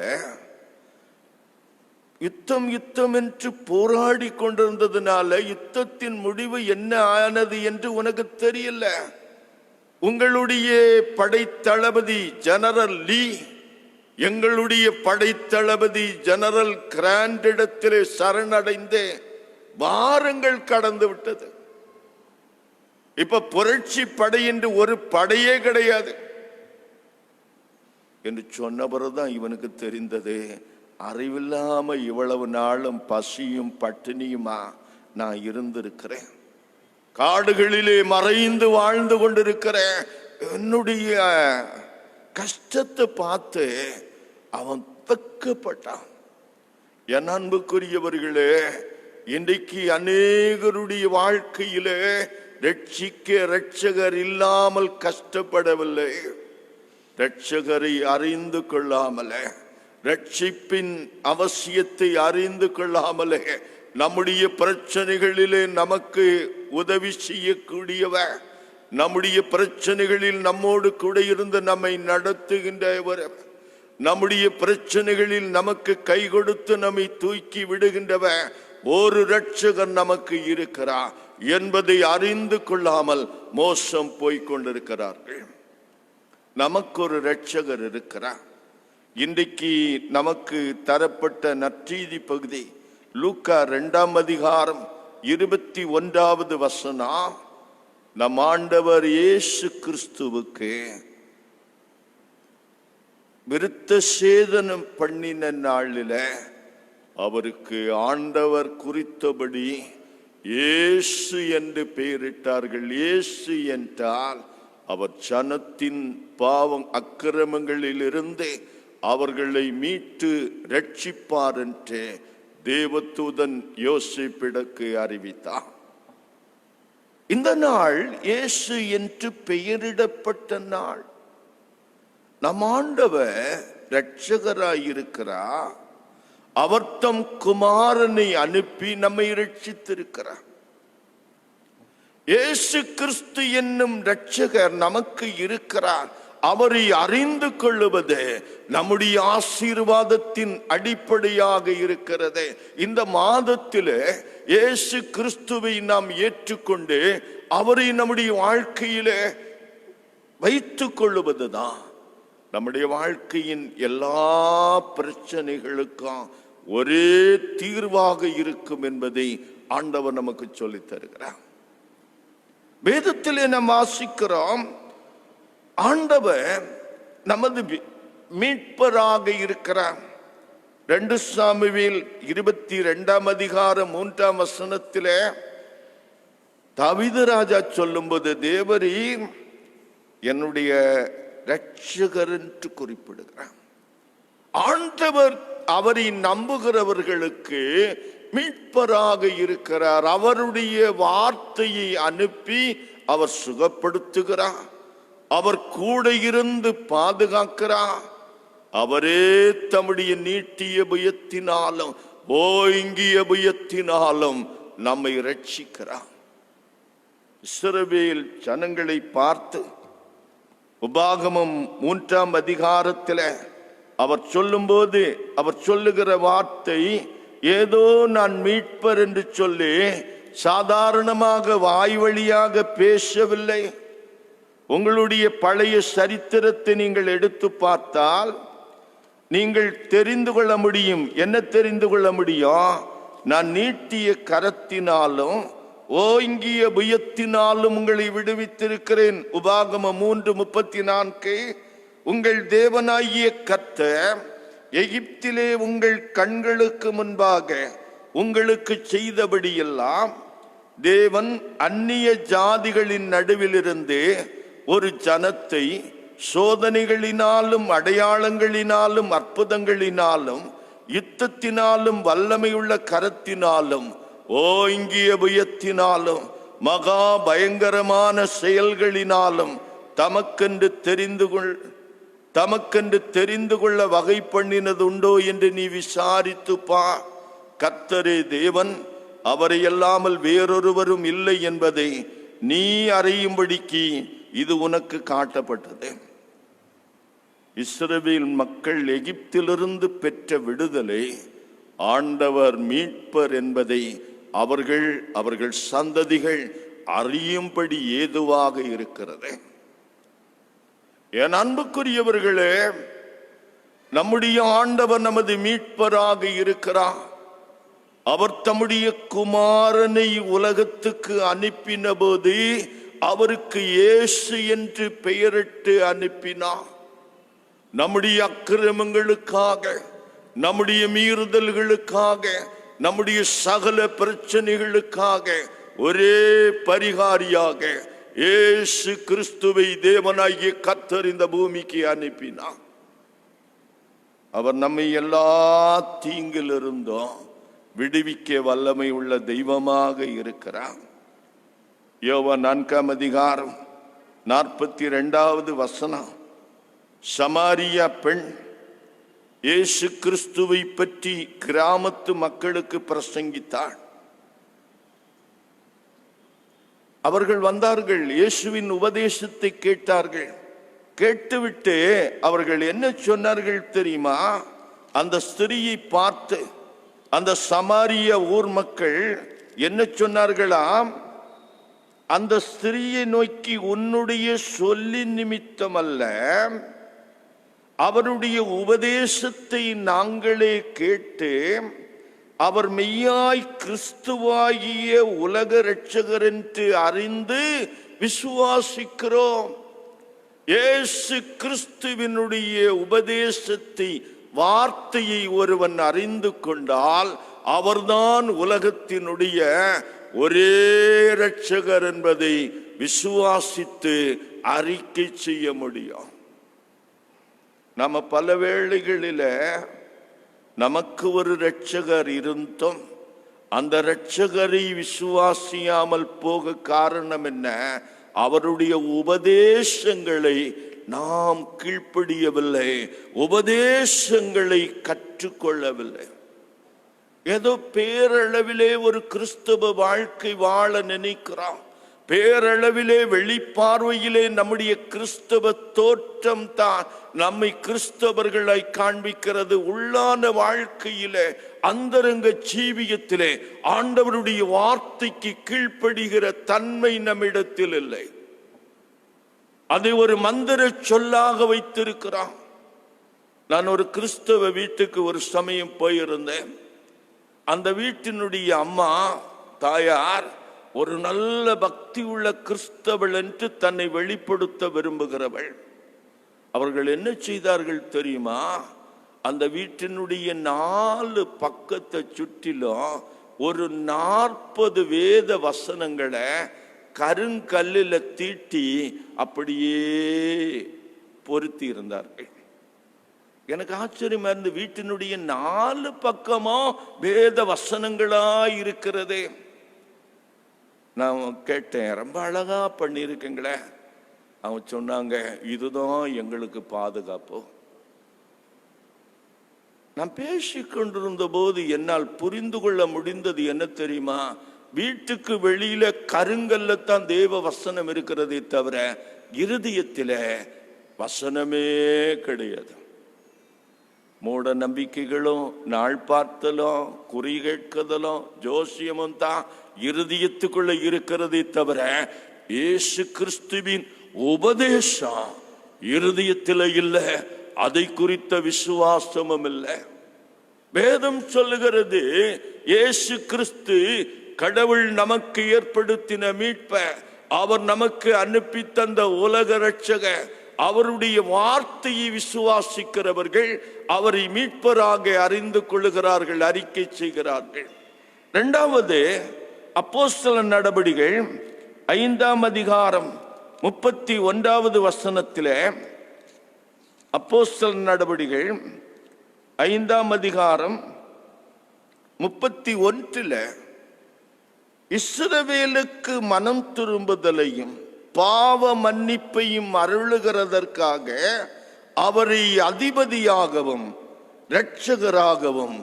[SPEAKER 4] யுத்தம் என்று போராடி கொண்டிருந்ததுனால யுத்தத்தின் முடிவு என்ன ஆனது என்று உனக்கு தெரியல. உங்களுடைய படைத்தளபதி ஜெனரல் லீ எங்களுடைய படைத்தளபதி ஜெனரல் கிராண்ட் இடத்திலே சரணடைந்தே வாரங்கள் கடந்து விட்டது. இப்ப புரட்சி படை என்று ஒரு படையே கிடையாது என்று சொன்ன பிறகுதான் இவனுக்கு தெரிந்தது, அறிவில்லாம இவ்வளவு நாளும் பசியும் பட்டினியுமா நான் இருந்திருக்கிறேன். காடுகளிலே மறைந்து வாழ்ந்து கொண்டிருக்கிறேன். என்னுடைய கஷ்டத்தை பார்த்து அவன் வெட்கப்பட்டான். என் அன்புக்குரியவர்களே, இன்றைக்கு அநேகருடைய வாழ்க்கையிலே ரட்சகர் இல்லாமல் கஷ்டப்படவில்லை. ரட்சகரை அறிந்து கொள்ளாமலே, ரட்சிப்பின் அவசியத்தை அறிந்து கொள்ளாமலே, நம்முடைய பிரச்சனைகளிலே நமக்கு உதவி செய்யக்கூடியவர், நம்முடைய பிரச்சனைகளில் நம்மோடு கூட இருந்து நம்மை நடத்துகின்றவர், நம்முடைய பிரச்சனைகளில் நமக்கு கை கொடுத்து நம்மை தூக்கி விடுகின்றவர் ஒரு ரட்சகர் நமக்கு இருக்கிறார் என்பதை அறிந்து கொள்ளாமல் மோசம் போய்கொண்டிருக்கிறார்கள். நமக்கு ஒரு ரட்சகர் இருக்கிறார். இன்றைக்கு நமக்கு தரப்பட்ட நற்செய்தி பகுதி லூக்கா 2ஆம் அதிகாரம் 21வது வசனம். நம் ஆண்டவர் இயேசு கிறிஸ்துவுக்கு விருத்த சேதனம் பண்ணின நாளில அவருக்கு ஆண்டவர் குறித்தபடி இயேசு என்று பெயரிட்டார்கள். இயேசு என்றால் அவர் ஜனத்தின் பாவம் அக்கிரமங்களில் இருந்து அவர்களை மீட்டு ரட்சிப்பார் என்று தேவதூதன் யோசேப்பிடக்கு அறிவித்தார். இந்த நாள் இயேசு என்று பெயரிடப்பட்ட நாள். நம் ஆண்டவர் இரட்சகராயிருக்கிறார். அவர் தம் குமாரனை அனுப்பி நம்மை ரட்சித்திருக்கிறார். இயேசு கிறிஸ்து என்னும் இரட்சகர் நமக்கு இருக்கிறார். அவரை அறிந்து கொள்ளுவது நம்முடைய ஆசீர்வாதத்தின் அடிப்படையாக இருக்கிறது. இந்த மாதத்திலே இயேசு கிறிஸ்துவை நாம் ஏற்றுக்கொண்டு அவரை நம்முடைய வாழ்க்கையிலே வைத்துக் கொள்ளுவதுதான் நம்முடைய வாழ்க்கையின் எல்லா பிரச்சனைகளுக்கும் ஒரே தீர்வாக இருக்கும் என்பதை ஆண்டவர் நமக்கு சொல்லித் தருகிறார். வேதத்திலே நாம் வாசிக்கிறோம், ஆண்டவர் நமது மீட்பராக இருக்கிறார். 2 சாமுவேல் 22 அதிகாரம் 3 வசனத்திலே தாவீது ராஜா சொல்லும்போது, தேவரீர் என்னுடைய இரட்சகர் என்று குறிப்பிடுகிறார். ஆண்டவர் அவரை நம்புகிறவர்களுக்கு மீட்பராக இருக்கிறார். அவருடைய வார்த்தையை அனுப்பி அவர் சுகப்படுத்துகிறார். அவர் கூட இருந்து பாதுகாக்கிறார். அவரே தம்முடைய நீட்டிய புயத்தினாலும் ஓங்கிய புயத்தினாலும் நம்மை ரட்சிக்கிறார். இஸ்ரவேல் ஜனங்களை பார்த்து உபாகமம் 3 அதிகாரத்தில் அவர் சொல்லும்போது அவர் சொல்லுகிற வார்த்தை ஏதோ நான் மீட்பர் என்று சொல்லி சாதாரணமாக வாய் வழியாக பேசவில்லை. உங்களுடைய பழைய சரித்திரத்தை நீங்கள் எடுத்து பார்த்தால் நீங்கள் தெரிந்து கொள்ள முடியும். என்ன தெரிந்து கொள்ள முடியும்? நான் நீட்டிய கரத்தினாலும் ஓங்கிய புயத்தினாலும் உங்களை விடுவித்திருக்கிறேன். உபாகமம் 3:34. உங்கள் தேவனாகிய கர்த்தர் எகிப்திலே உங்கள் கண்களுக்கு முன்பாக உங்களுக்கு செய்தபடியெல்லாம் தேவன் அந்நிய ஜாதிகளின் நடுவிலிருந்து ஒரு ஜனத்தை சோதனைகளினாலும் அடையாளங்களினாலும் அற்புதங்களினாலும் யுத்தத்தினாலும் வல்லமையுள்ள கரத்தினாலும் ஓங்கிய புயத்தினாலும் மகா பயங்கரமான செயல்களினாலும் தமக்கென்று தெரிந்து கொள்ள வகை பண்ணினது உண்டோ என்று நீ விசாரித்து பார். கர்த்தரே தேவன், அவரை அல்லாமல் வேறொருவரும் இல்லை என்பதை நீ அறியும்படிக்கு இது உனக்கு காட்டப்பட்டது. இஸ்ரவேல் மக்கள் எகிப்திலிருந்து பெற்ற விடுதலை ஆண்டவர் மீட்பர் என்பதை அவர்கள் சந்ததிகள் அறியும்படி ஏதுவாக இருக்கிறது. என் அன்புக்குரியவர்களே, நம்முடைய ஆண்டவர் நமது மீட்பராக இருக்கிறார். அவர் தம்முடைய குமாரனை உலகத்துக்கு அனுப்பின போது அவருக்கு இயேசு என்று பெயரிட்டு அனுப்பினார். நம்முடைய அக்கிரமங்களுக்காக, நம்முடைய மீறுதல்களுக்காக, நம்முடைய சகல பிரச்சனைகளுக்காக ஒரே பரிகாரியாக இயேசு கிறிஸ்துவை தேவனாகிய கர்த்தர் இந்த பூமிக்கு அனுப்பினார். அவர் நம்மை எல்லா தீங்கிலிருந்தும் விடுவிக்க வல்லமை உள்ள தெய்வமாக இருக்கிறார். யோவான் 4 அதிகாரம் 42 வசனம். சமாரியா பெண் இயேசு கிறிஸ்துவை பற்றி கிராமத்து மக்களுக்கு பிரசங்கித்தாள். அவர்கள் வந்தார்கள், இயேசுவின் உபதேசத்தை கேட்டார்கள். கேட்டுவிட்டு அவர்கள் என்ன சொன்னார்கள் தெரியுமா? அந்த ஸ்திரியை பார்த்து அந்த சமாரிய ஊர் மக்கள் என்ன சொன்னார்களாம்? அந்த ஸ்திரியை நோக்கி, உன்னுடைய சொல்லின் நிமித்தம் அல்ல, அவருடைய உபதேசத்தை நாங்களே கேட்டு அவர் மெய்யாய் கிறிஸ்துவாகிய உலக இரட்சகர் என்று அறிந்து விசுவாசிக்கிறோம். இயேசு கிறிஸ்துவினுடைய உபதேசத்தை, வார்த்தையை ஒருவன் அறிந்து கொண்டால் அவர்தான் உலகத்தினுடைய ஒரே இரட்சகர் என்பதை விசுவாசித்து அறிக்கை செய்ய முடியும். நம்ம பல வேளைகளில நமக்கு ஒரு இரட்சகர் இருந்தும் அந்த இரட்சகரை விசுவாசியாமல் போக காரணம் என்ன? அவருடைய உபதேசங்களை நாம் கீழ்ப்படியவில்லை, உபதேசங்களை கற்றுக்கொள்ளவில்லை. ஏதோ பேரளவிலே ஒரு கிறிஸ்தவ வாழ்க்கை வாழ நினைக்கிறோம். பேரளவிலே வெளிப்பார்வையிலே நம்முடைய கிறிஸ்தவ தோற்றம் தான் நம்மை கிறிஸ்தவர்களாய் காண்பிக்கிறது. உள்ளான வாழ்க்கையிலே, அந்தரங்க ஜீவியத்திலே ஆண்டவருடைய வார்த்தைக்கு கீழ்ப்படுகிற தன்மை நம்மிடத்தில் இல்லை. அதை ஒரு மந்திர சொல்லாக வைத்திருக்கிறான். நான் ஒரு கிறிஸ்தவ வீட்டுக்கு ஒரு சமயம் போயிருந்தேன். அந்த வீட்டினுடைய அம்மா தாயார் ஒரு நல்ல பக்தி உள்ள கிறிஸ்தவள் என்று தன்னை வெளிப்படுத்த விரும்புகிறவள். அவர்கள் என்ன செய்தார்கள் தெரியுமா? அந்த வீட்டினுடைய 4 பக்கத்தை சுற்றிலும் ஒரு 40 வேத வசனங்களை கருங்கல்லில் தீட்டி அப்படியே பொருத்தி இருந்தார்கள். எனக்கு ஆச்சரியமா இருந்து, வீட்டினுடைய 4 பக்கமும் வேத வசனங்களாய் இருக்கிறதே. நான் கேட்டேன், ரொம்ப அழகா பண்ணியிருக்கீங்களே. அவங்க சொன்னாங்க, இதுதான் எங்களுக்கு பாதுகாப்பு. நான் பேசிக்கொண்டிருந்த போது என்னால் புரிந்து கொள்ள முடிந்தது என்ன தெரியுமா? வீட்டுக்கு வெளியில கருங்கல்ல தான் தேவ வசனம் இருக்கிறதே தவிர இருதயத்தில வசனமே கிடையாது. மூட நம்பிக்கைகளும் நாள் பார்த்தலும் குறி கேட்குதலும் ஜோசியமும் தான் இருதயத்துக்குள்ள இருக்கிறதே தவிர இயேசு கிறிஸ்துவின் உபதேசம் இருதயத்தில் இல்லை. அதை குறித்த விசுவாசமும் இல்லை. வேதம் சொல்லுகிறது, இயேசு கிறிஸ்து கடவுள் நமக்கு ஏற்படுத்தின மீட்ப, அவர் நமக்கு அனுப்பி தந்த உலக இரட்சகர். அவருடைய வார்த்தையை விசுவாசிக்கிறவர்கள் அவரை மீட்பராக அறிந்து கொள்ளுகிறார்கள், அறிக்கை செய்கிறார்கள். 2வது அப்போஸ்தலர் நடபடிகள் 5ஆம் அதிகாரம் 31வது வசனத்திலே, அப்போஸ்தலர் நடபடிகள் 5ஆம் அதிகாரம் 31 இஸ்ரவேலுக்கு மனம் திரும்புதலையும் பாவ மன்னிப்பையும் அருளுகிறதற்காக அவரை அதிபதியாகவும் இரட்சகராகவும்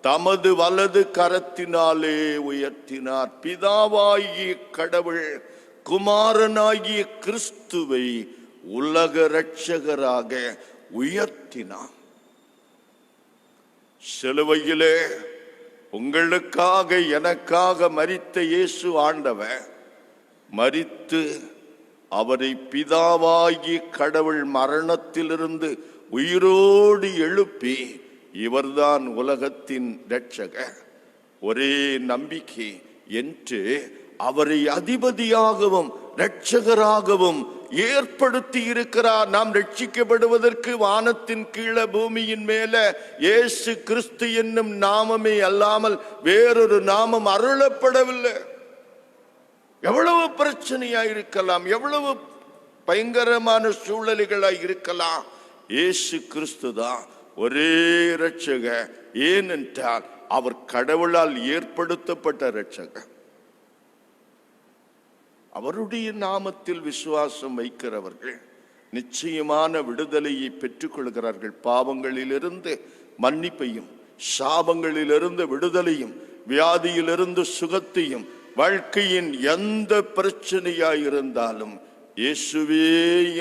[SPEAKER 4] தமது வலது கரத்தினாலே உயர்த்தினார். பிதாவாகிய கடவுள் குமாரனாகிய கிறிஸ்துவை உலக இரட்சகராக உயர்த்தினார். சிலுவையிலே உங்களுக்காக எனக்காக மரித்த இயேசு ஆண்டவர் மரித்து அவரை பிதாவாகி கடவுள் மரணத்திலிருந்து உயிரோடு எழுப்பி இவர்தான் உலகத்தின் இரட்சகர், ஒரே நம்பிக்கை என்று அவரை அதிபதியாகவும் இரட்சகராகவும் ஏற்படுத்தி இருக்கிறார். நாம் ரட்சிக்கப்படுவதற்கு வானத்தின் கீழே பூமியின் மேல இயேசு கிறிஸ்து என்னும் நாமமே அல்லாமல் வேறொரு நாமம் அருளப்படவில்லை. எவ்வளவு பிரச்சனையாய் இருக்கலாம், எவ்வளவு பயங்கரமான சூழல்களாய் இருக்கலாம், இயேசு கிறிஸ்து தான் ஒரே இரட்சகர். ஏனென்றால் அவர் கடவுளால் ஏற்படுத்தப்பட்ட இரட்சகர். அவருடைய நாமத்தில் விசுவாசம் வைக்கிறவர்கள் நிச்சயமான விடுதலையை பெற்றுக் கொள்கிறார்கள். பாவங்களிலிருந்து மன்னிப்பையும், சாபங்களிலிருந்து விடுதலையும், வியாதியிலிருந்து சுகத்தையும், வாழ்க்கையின் எந்த பிரச்சனையாயிருந்தாலும் இயேசுவே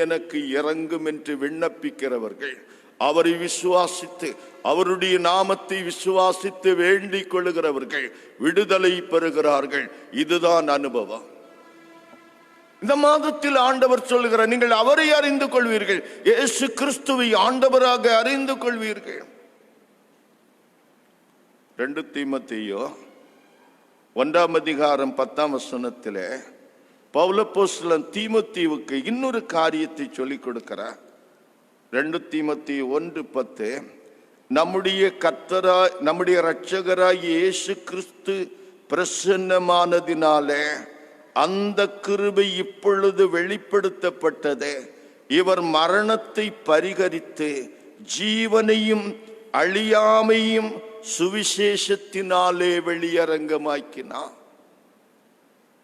[SPEAKER 4] எனக்கு இறங்கும் என்று விண்ணப்பிக்கிறவர்கள், அவரை விசுவாசித்து அவருடைய நாமத்தை விசுவாசித்து வேண்டிக் கொள்ளுகிறவர்கள் விடுதலை பெறுகிறார்கள். இதுதான் அனுபவம். இந்த மாதத்தில் ஆண்டவர் சொல்லுகிறார், நீங்கள் அவரை அறிந்து கொள்வீர்கள், இயேசு கிறிஸ்துவை ஆண்டவராக அறிந்து கொள்வீர்கள். 2 தீமோத்தேயு 1ஆம் அதிகாரம் 10ஆம் வசனத்திலே பவுலப்போஸ்தலன் தீமோத்தேயுவுக்கு இன்னொரு காரியத்தை சொல்லிக் கொடுக்கிறார். 2 தீமோத்தேயு 1:10 நம்முடைய இரட்சகராய் இயேசு கிறிஸ்து பிரசன்னமானதினாலே அந்த கிருபை இப்பொழுது வெளிப்படுத்தப்பட்டது. இவர் மரணத்தை பரிகரித்து ஜீவனையும் அழியாமையும் சுவிசேஷத்தினாலே வெளியரங்கமாக்கினார்.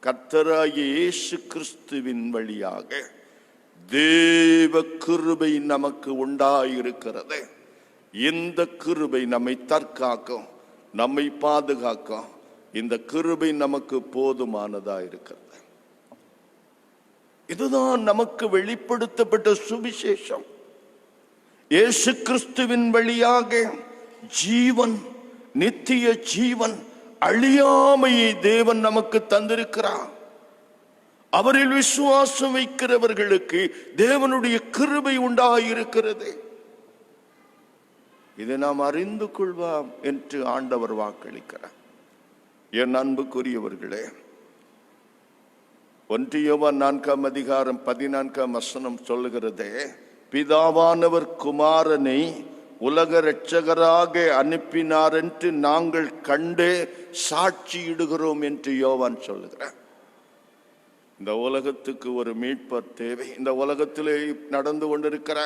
[SPEAKER 4] கர்த்தராகிய இயேசு கிறிஸ்துவின் வழியாக தேவ கிருபை நமக்கு உண்டாயிருக்கிறது. இந்த கிருபை நம்மை தற்காக்கும், நம்மை பாதுகாக்கும். இந்த கிருபை நமக்கு போதுமானதா இருக்கிறது. இதுதான் நமக்கு வெளிப்படுத்தப்பட்ட சுவிசேஷம். இயேசு கிறிஸ்துவின் வழியாக ஜீவன், நித்திய ஜீவன், அழியாமையை தேவன் நமக்கு தந்திருக்கிறார். அவரில் விசுவாசம் வைக்கிறவர்களுக்கு தேவனுடைய கிருபை உண்டாயிருக்கிறது. இதை நாம் அறிந்து கொள்வோம் என்று ஆண்டவர் வாக்களிக்கிறார். என் அன்புக்குரியவர்களே, 1 யோவான் 4:14 சொல்லுகிறதே, பிதாவானவர் குமாரனை உலக இரட்சகராக அனுப்பினார் என்று நாங்கள் கண்டே சாட்சியிடுகிறோம் என்று யோவான் சொல்லுகிறார். இந்த உலகத்துக்கு ஒரு மீட்பர் தேவை. இந்த உலகத்திலே நடந்து கொண்டிருக்கிற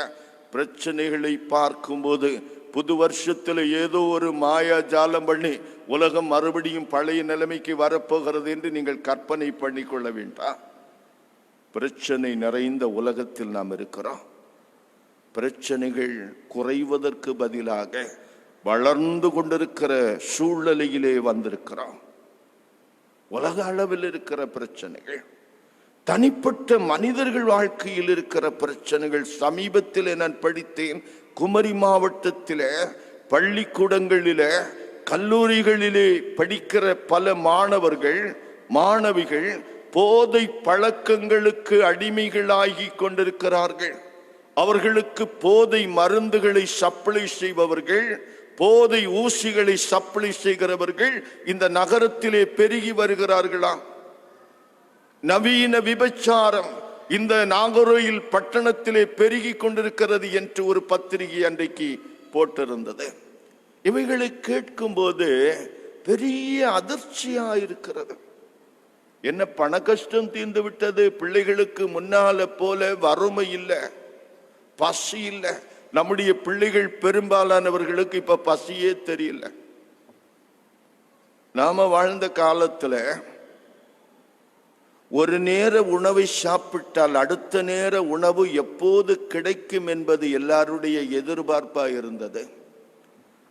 [SPEAKER 4] பிரச்சனைகளை பார்க்கும்போது புது வருஷத்தில் ஏதோ ஒரு மாயா ஜாலம் பண்ணி உலகம் மறுபடியும் பழைய நிலைமைக்கு வரப்போகிறது என்று நீங்கள் கற்பனை பண்ணிக்கொள்ள வேண்டாம். பிரச்சனை நிறைந்த உலகத்தில் நாம் இருக்கிறோம். பிரச்சனைகள் குறைவதற்கு பதிலாக வளர்ந்து கொண்டிருக்கிற சூழ்நிலையிலே வந்திருக்கிறோம். உலக அளவில் இருக்கிற பிரச்சனைகள், தனிப்பட்ட மனிதர்கள் வாழ்க்கையில் இருக்கிற பிரச்சனைகள். சமீபத்தில் நான் படித்தேன், குமரி மாவட்டத்திலே பள்ளிக்கூடங்களிலே கல்லூரிகளிலே படிக்கிற பல மாணவர்கள் மாணவிகள் போதை பழக்கங்களுக்கு அடிமைகளாகி கொண்டிருக்கிறார்கள். அவர்களுக்கு போதை மருந்துகளை சப்ளை செய்பவர்கள், போதை ஊசிகளை சப்ளை செய்கிறவர்கள் இந்த நகரத்திலே பெருகி வருகிறார்களாம். நவீன விபச்சாரம் இந்த நாகரோயில் பட்டணத்திலே பெருகி கொண்டிருக்கிறது என்று ஒரு பத்திரிகை அன்றைக்கு போட்டிருந்தது. இவைகளை கேட்கும் போது பெரிய அதிர்ச்சியா இருக்கிறது. என்ன, பண கஷ்டம் தீர்ந்து விட்டது, பிள்ளைகளுக்கு முன்னால போல வறுமை இல்லை, பசி இல்லை. நம்முடைய பிள்ளைகள் பெரும்பாலானவர்களுக்கு இப்ப பசியே தெரியல. நாம வாழ்ந்த காலத்துல ஒரு நேர உணவை சாப்பிட்டால் அடுத்த நேர உணவு எப்போது கிடைக்கும் என்பது எல்லாருடைய எதிர்பார்ப்பா இருந்தது.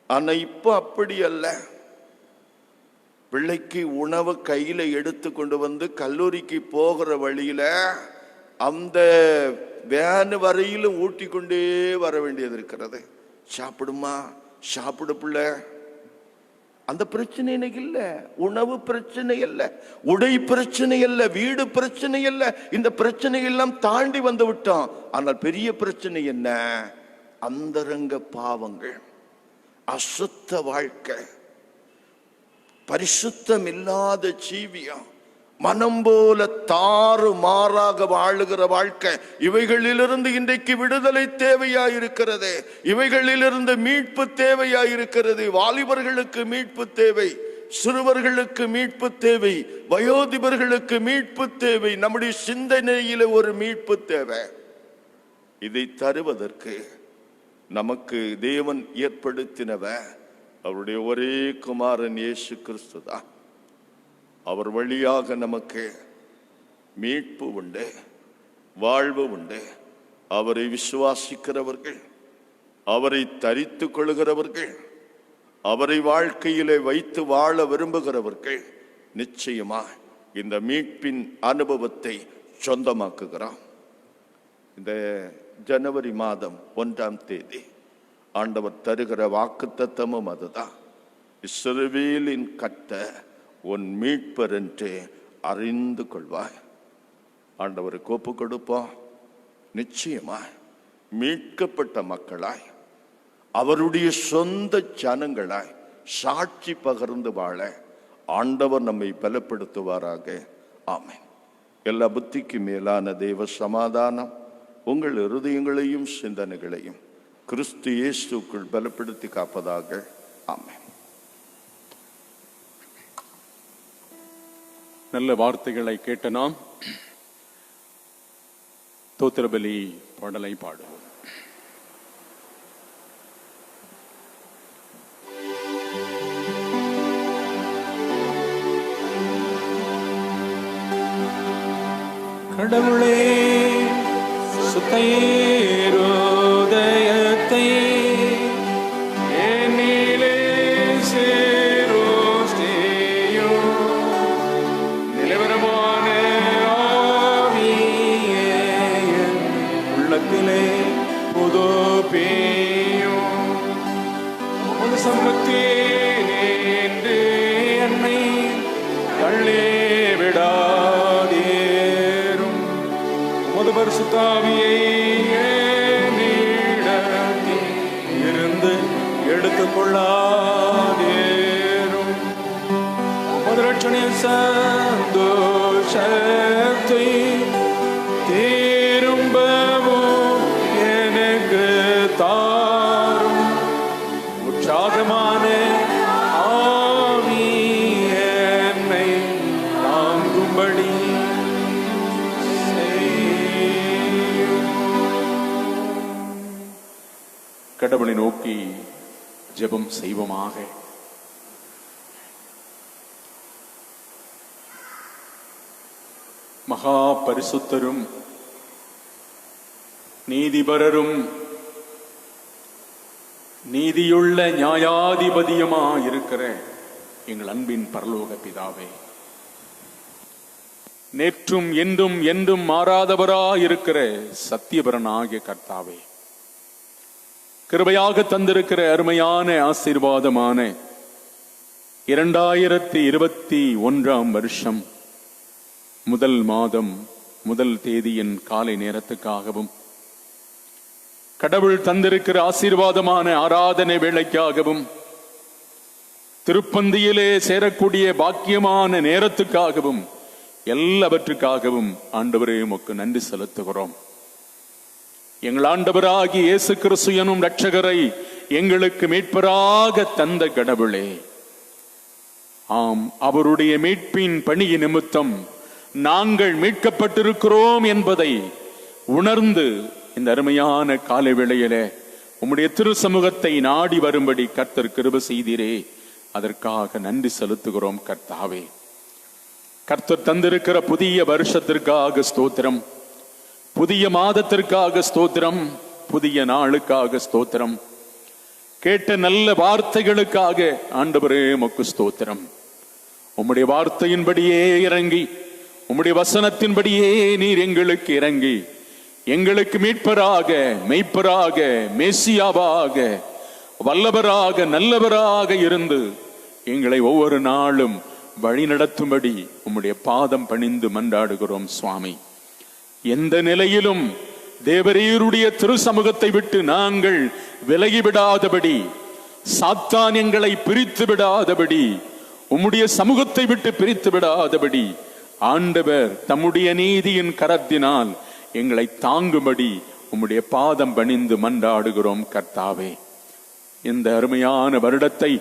[SPEAKER 4] ஆனா இப்ப அப்படி அல்ல. பிள்ளைக்கு உணவு கையில எடுத்து கொண்டு வந்து கல்லூரிக்கு போகிற வழியில அந்த வேன் வரையிலும் ஊட்டி கொண்டே வர வேண்டியது இருக்கிறது. சாப்பிடுமா, சாப்பிடு பிள்ளை. அந்த பிரச்சனை எனக்கு இல்ல. உணவு பிரச்சனை அல்ல, உடை பிரச்சனை அல்ல, வீடு பிரச்சனை அல்ல. இந்த பிரச்சனை எல்லாம் தாண்டி வந்து விட்டோம். ஆனால் பெரிய பிரச்சனை என்ன? அந்தரங்க பாவங்கள், அசுத்த வாழ்க்கை, பரிசுத்தம் இல்லாத ஜீவியம், மனம் போல தாறு மாறாக வாழுகிற வாழ்க்கை. இவைகளிலிருந்து இன்றைக்கு விடுதலை தேவையாயிருக்கிறது. இவைகளிலிருந்து மீட்பு தேவையாயிருக்கிறது. வாலிபர்களுக்கு மீட்பு தேவை, சிறுவர்களுக்கு மீட்பு தேவை, வயோதிபர்களுக்கு மீட்பு தேவை. நம்முடைய சிந்தனையில ஒரு மீட்பு தேவை. இதை தருவதற்கு நமக்கு தேவன் ஏற்படுத்தினவ அவருடைய ஒரே குமாரன் இயேசு கிறிஸ்து தான். அவர் வழியாக நமக்கு மீட்பு உண்டு, வாழ்வு உண்டு. அவரை விசுவாசிக்கிறவர்கள், அவரை தரித்து கொள்கிறவர்கள், அவரை வாழ்க்கையிலே வைத்து வாழ விரும்புகிறவர்கள் நிச்சயமா இந்த மீட்பின் அனுபவத்தை சொந்தமாக்குகிறோம். இந்த ஜனவரி மாதம் 1ஆம் தேதி ஆண்டவர் தருகிற வாக்குத்தத்தமும் அதுதான். இஸ்ரவேலின் கர்த்தர் உன் மீட்பர் என்று அறிந்து கொள்வாய். ஆண்டவருக்கு ஒப்பு கொடுப்போம். நிச்சயமாய் மீட்கப்பட்ட மக்களாய், அவருடைய சொந்த ஜனங்களாய் சாட்சி பகிர்ந்து வாழ ஆண்டவர் நம்மை பலப்படுத்துவாராக. ஆமென். எல்லா புத்திக்கு மேலான தேவ சமாதானம் உங்கள் இருதயங்களையும் சிந்தனைகளையும் கிறிஸ்து இயேசுக்குள் பலப்படுத்தி காப்பதாக. ஆமென்.
[SPEAKER 1] நல்ல வார்த்தைகளை கேட்ட நாம் தோத்திரபலி பாடலை பாடுவோம்.
[SPEAKER 5] கடவுளே, சுத்தேரோதயத்தை
[SPEAKER 1] என்னிலே சேரோஸ்தேயோ நிலவரமான
[SPEAKER 5] ஆவியே
[SPEAKER 1] பரிசுத்த ஆவியை என்னிடத்தில் இருந்து எடுத்துக்கொள்ளாதேரும். உமது இரட்சணிய சந்தோஷத்தை திரும்பவும் எனக்கு தாரும். உற்சாகமான ஆவி என்னை தாங்கும்படி கடவுளை நோக்கி ஜெபம் செய்வோமாக. மகா பரிசுத்தரும் நீதிபரரும் நீதியுள்ள நியாயாதிபதியுமாயிருக்கிற எங்கள் அன்பின் பரலோக பிதாவே, நேற்றும் என்றும் என்றும் மாறாதவராயிருக்கிற சத்தியபரனாகிய கர்த்தாவே, கிருபையாக தந்திருக்கிற அருமையான ஆசீர்வாதமான 2021 வருஷம் முதல் மாதம் முதல் தேதியின் காலை நேரத்துக்காகவும், கடவுள் தந்திருக்கிற ஆசீர்வாதமான ஆராதனை வேளைக்காகவும், திருப்பந்தியிலே சேரக்கூடிய பாக்கியமான நேரத்துக்காகவும், எல்லாவற்றுக்காகவும் ஆண்டவரே உமக்கு நன்றி செலுத்துகிறோம். எங்கள் ஆண்டவராகி இயேசு கிறிஸ்து எனும் இரட்சகரை எங்களுக்கு மீட்பராக தந்த கடவுளே, ஆம், அவருடைய மீட்பின் பணி நிமித்தம் நாங்கள் மீட்கப்பட்டிருக்கிறோம் என்பதை உணர்ந்து இந்த அருமையான காலை வேளையிலே உம்முடைய திரு சமூகத்தை நாடி வரும்படி கர்த்தர் கிருபை செய்தீரே, அதற்காக நன்றி செலுத்துகிறோம். கர்த்தாவே, கர்த்தர் தந்திருக்கிற புதிய வருஷத்திற்காக ஸ்தோத்திரம், புதிய மாதத்திற்காக ஸ்தோத்திரம், புதிய நாளுக்காக ஸ்தோத்திரம், கேட்ட நல்ல வார்த்தைகளுக்காக ஆண்டவரே உமக்கு ஸ்தோத்திரம். உம்முடைய வார்த்தையின்படியே இறங்கி, உம்முடைய வசனத்தின்படியே நீர் எங்களுக்கு இறங்கி, எங்களுக்கு மீட்பராக, மெய்ப்பராக, மேசியாவாக, வல்லவராக, நல்லவராக இருந்து எங்களை ஒவ்வொரு நாளும் வழி நடத்தும்படி உம்முடைய பாதம் பணிந்து மன்றாடுகிறோம். சுவாமி, எந்த நிலையிலும் தேவரீருடைய திரு சமூகத்தை விட்டு நாங்கள் விலகிவிடாதபடி, சாத்தான் எங்களை பிரித்து விடாதபடி, உம்முடைய சமூகத்தை விட்டு பிரித்து விடாதபடி ஆண்டவர் தம்முடைய நீதியின் கரத்தினால் எங்களை தாங்கும்படி உம்முடைய பாதம் பணிந்து மன்றாடுகிறோம். கர்த்தாவே, இந்த அருமையான வருடத்தை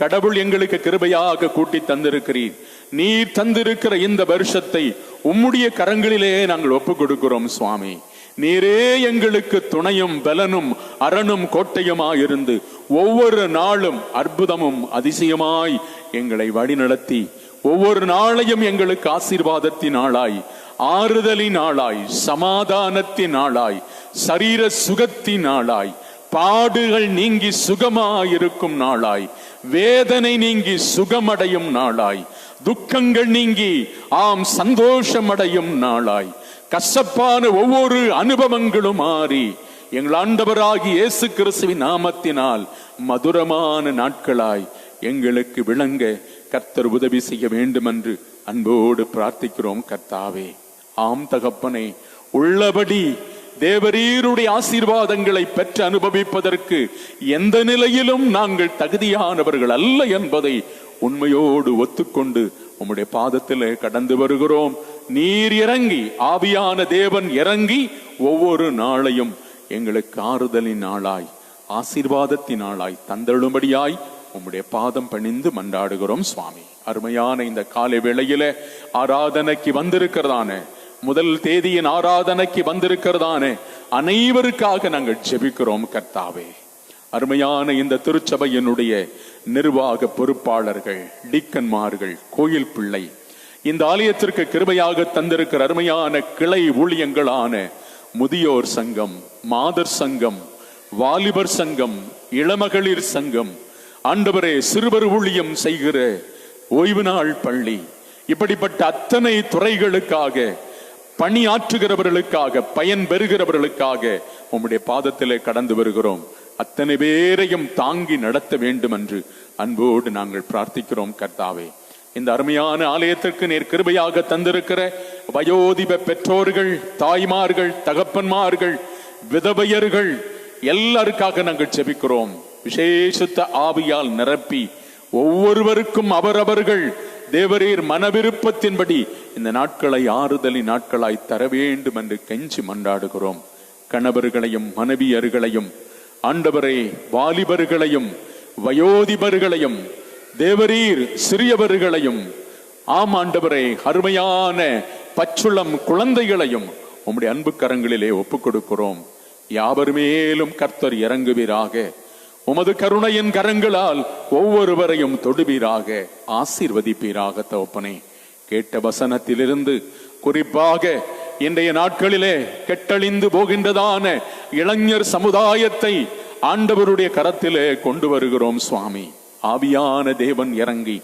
[SPEAKER 1] கடவுள் எங்களுக்கு கிருபையாக கூட்டி தந்திருக்கிறீர். நீர் தந்திருக்கிற இந்த வருஷத்தை உம்முடைய கரங்களிலே நாங்கள் ஒப்புக் கொடுக்கிறோம். சுவாமி, நீரே எங்களுக்கு துணையும் பலனும் அரணும் கோட்டையுமாயிருந்து ஒவ்வொரு நாளும் அற்புதமும் அதிசயமாய் எங்களை வழிநடத்தி ஒவ்வொரு நாளையும் எங்களுக்கு ஆசீர்வாதத்தின் நாளாய், ஆறுதலின் நாளாய், சமாதானத்தின் நாளாய், சரீர சுகத்தின் நாளாய், பாடுகள் நீங்கி சுகமாயிருக்கும் நாளாய், வேதனை நீங்கி சுகமடையும் நாளாய், துக்கங்கள் நீங்கி ஆம் சந்தோஷம் அடையும் நாளாய், கசப்பான ஒவ்வொரு அனுபவங்களும் மாறி எங்கள் ஆண்டவராகி இயேசு கிறிஸ்துவின் நாமத்தினால் மதுரமான நாட்களாய் எங்களுக்கு விளங்க கர்த்தர் உதவி செய்ய வேண்டும் என்று அன்போடு பிரார்த்திக்கிறோம். கர்த்தாவே, ஆம் தகப்பனே, உள்ளபடி தேவரீருடைய ஆசீர்வாதங்களை பெற்று அனுபவிப்பதற்கு எந்த நிலையிலும் நாங்கள் தகுதியானவர்கள் அல்ல என்பதை உண்மையோடு ஒத்துக்கொண்டு உம்முடைய பாதத்திலே கடந்து வருகிறோம். நீர் இறங்கி, ஆவியான தேவன் இறங்கி ஒவ்வொரு நாளையும் எங்களுக்கு ஆறுதலின் நாளாய், ஆசீர்வாதத்தின் நாளாய் தந்தழும்படியாய் உம்முடைய பாதம் பணிந்து மன்றாடுகிறோம். சுவாமி, அருமையான இந்த காலை வேளையில ஆராதனைக்கு வந்திருக்கிறதான, முதல் தேதியின் ஆராதனைக்கு வந்திருக்கிறதான அனைவருக்காக நாங்கள் ஜெபிக்கிறோம். கர்த்தாவே, அருமையான இந்த திருச்சபையினுடைய நிர்வாக பொறுப்பாளர்கள், டீக்கன்மார்கள், கோயில் பிள்ளை, இந்த ஆலயத்திற்கு கிருபையாக தந்திருக்கிற அருமையான கிளை ஊழியங்களான முதியோர் சங்கம், மாதர் சங்கம், வாலிபர் சங்கம், இளமகளிர் சங்கம், ஆண்டவரே சிறுவர் ஊழியம் செய்கிற ஓய்வு நாள் பள்ளி, இப்படிப்பட்ட அத்தனை துறைகளுக்காக பணியாற்றுகிறவர்களுக்காக, பயன் பெறுகிறவர்களுக்காக உம்முடைய பாதத்திலே கடந்து வருகிறோம். அத்தனை பேரையும் தாங்கி நடத்த வேண்டும் என்று அன்போடு நாங்கள் பிரார்த்திக்கிறோம். கர்த்தாவே, இந்த அருமையான ஆலயத்திற்கு நீர் கிருபையாக தந்திருக்கிற வயோதிப பெற்றோர்கள், தாய்மார்கள், தகப்பன்மார்கள், விதவையர்கள் எல்லாருக்காக நாங்கள் ஜெபிக்கிறோம். விசேஷத்த ஆவியால் நிரப்பி ஒவ்வொருவருக்கும் அவரவர்கள் தேவரீர் மனவிருப்பத்தின்படி இந்த நாட்களை ஆறுதலின் நாட்களாய் தர வேண்டும் என்று கெஞ்சி மன்றாடுகிறோம். கணவர்களையும் மனைவியர்களையும் ஆண்டவரே, வாலிபர்களையும் வயோதிபர்களையும் தேவரீர் சிறியவர்களையும், ஆம் ஆண்டவரே, அருமையான பச்சுளம் குழந்தைகளையும் உம்முடைய அன்பு கரங்களிலே ஒப்புக் கொடுக்கிறோம். யாவர் மேலும் கர்த்தர் இறங்குவீராக. உமது கருணையின் கரங்களால் ஒவ்வொருவரையும் தொடுவீராக, ஆசீர்வதிப்பீராக. தகப்பனே, கேட்ட வசனத்திலிருந்து குறிப்பாக இன்றைய நாட்களிலே கெட்டழிந்து போகின்றதான இளைஞர் சமுதாயத்தை ஆண்டவருடைய கரத்திலே கொண்டு வருகிறோம் சுவாமி. ஆவியான தேவன் இறங்கி,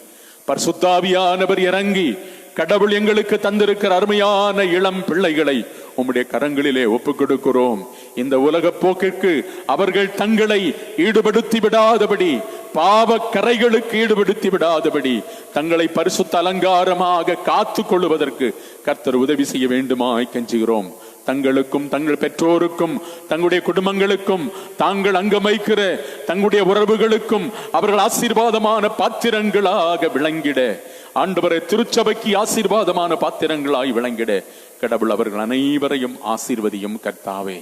[SPEAKER 1] பரிசுத்தாவியானவர் இறங்கி, கடவுள் எங்களுக்கு தந்திருக்கிற அருமையான இளம் பிள்ளைகளை உம்முடைய கரங்களிலே ஒப்புக் கொடுக்கிறோம். இந்த உலக போக்கிற்கு அவர்கள் தங்களை ஈடுபடுத்தி விடாதபடி, பாவ கரைகளுக்கு ஈடுபடுத்தி விடாதபடி தங்களை பரிசுத்த அலங்காரமாக காத்து கொள்வதற்கு கர்த்தர் உதவி செய்ய வேண்டுமாய் கெஞ்சுகிறோம். தங்களுக்கும் தங்கள் பெற்றோருக்கும் தங்களுடைய குடும்பங்களுக்கும் தாங்கள் அங்கமைக்கிற தங்களுடைய உறவுகளுக்கும் அவர்கள் ஆசீர்வாதமான பாத்திரங்களாக விளங்கிட, ஆண்டவரை திருச்சபைக்கு ஆசீர்வாதமான பாத்திரங்களாய் விளங்கிட கடவுள் அவர்கள் அனைவரையும் ஆசீர்வதியும் கர்த்தாவே.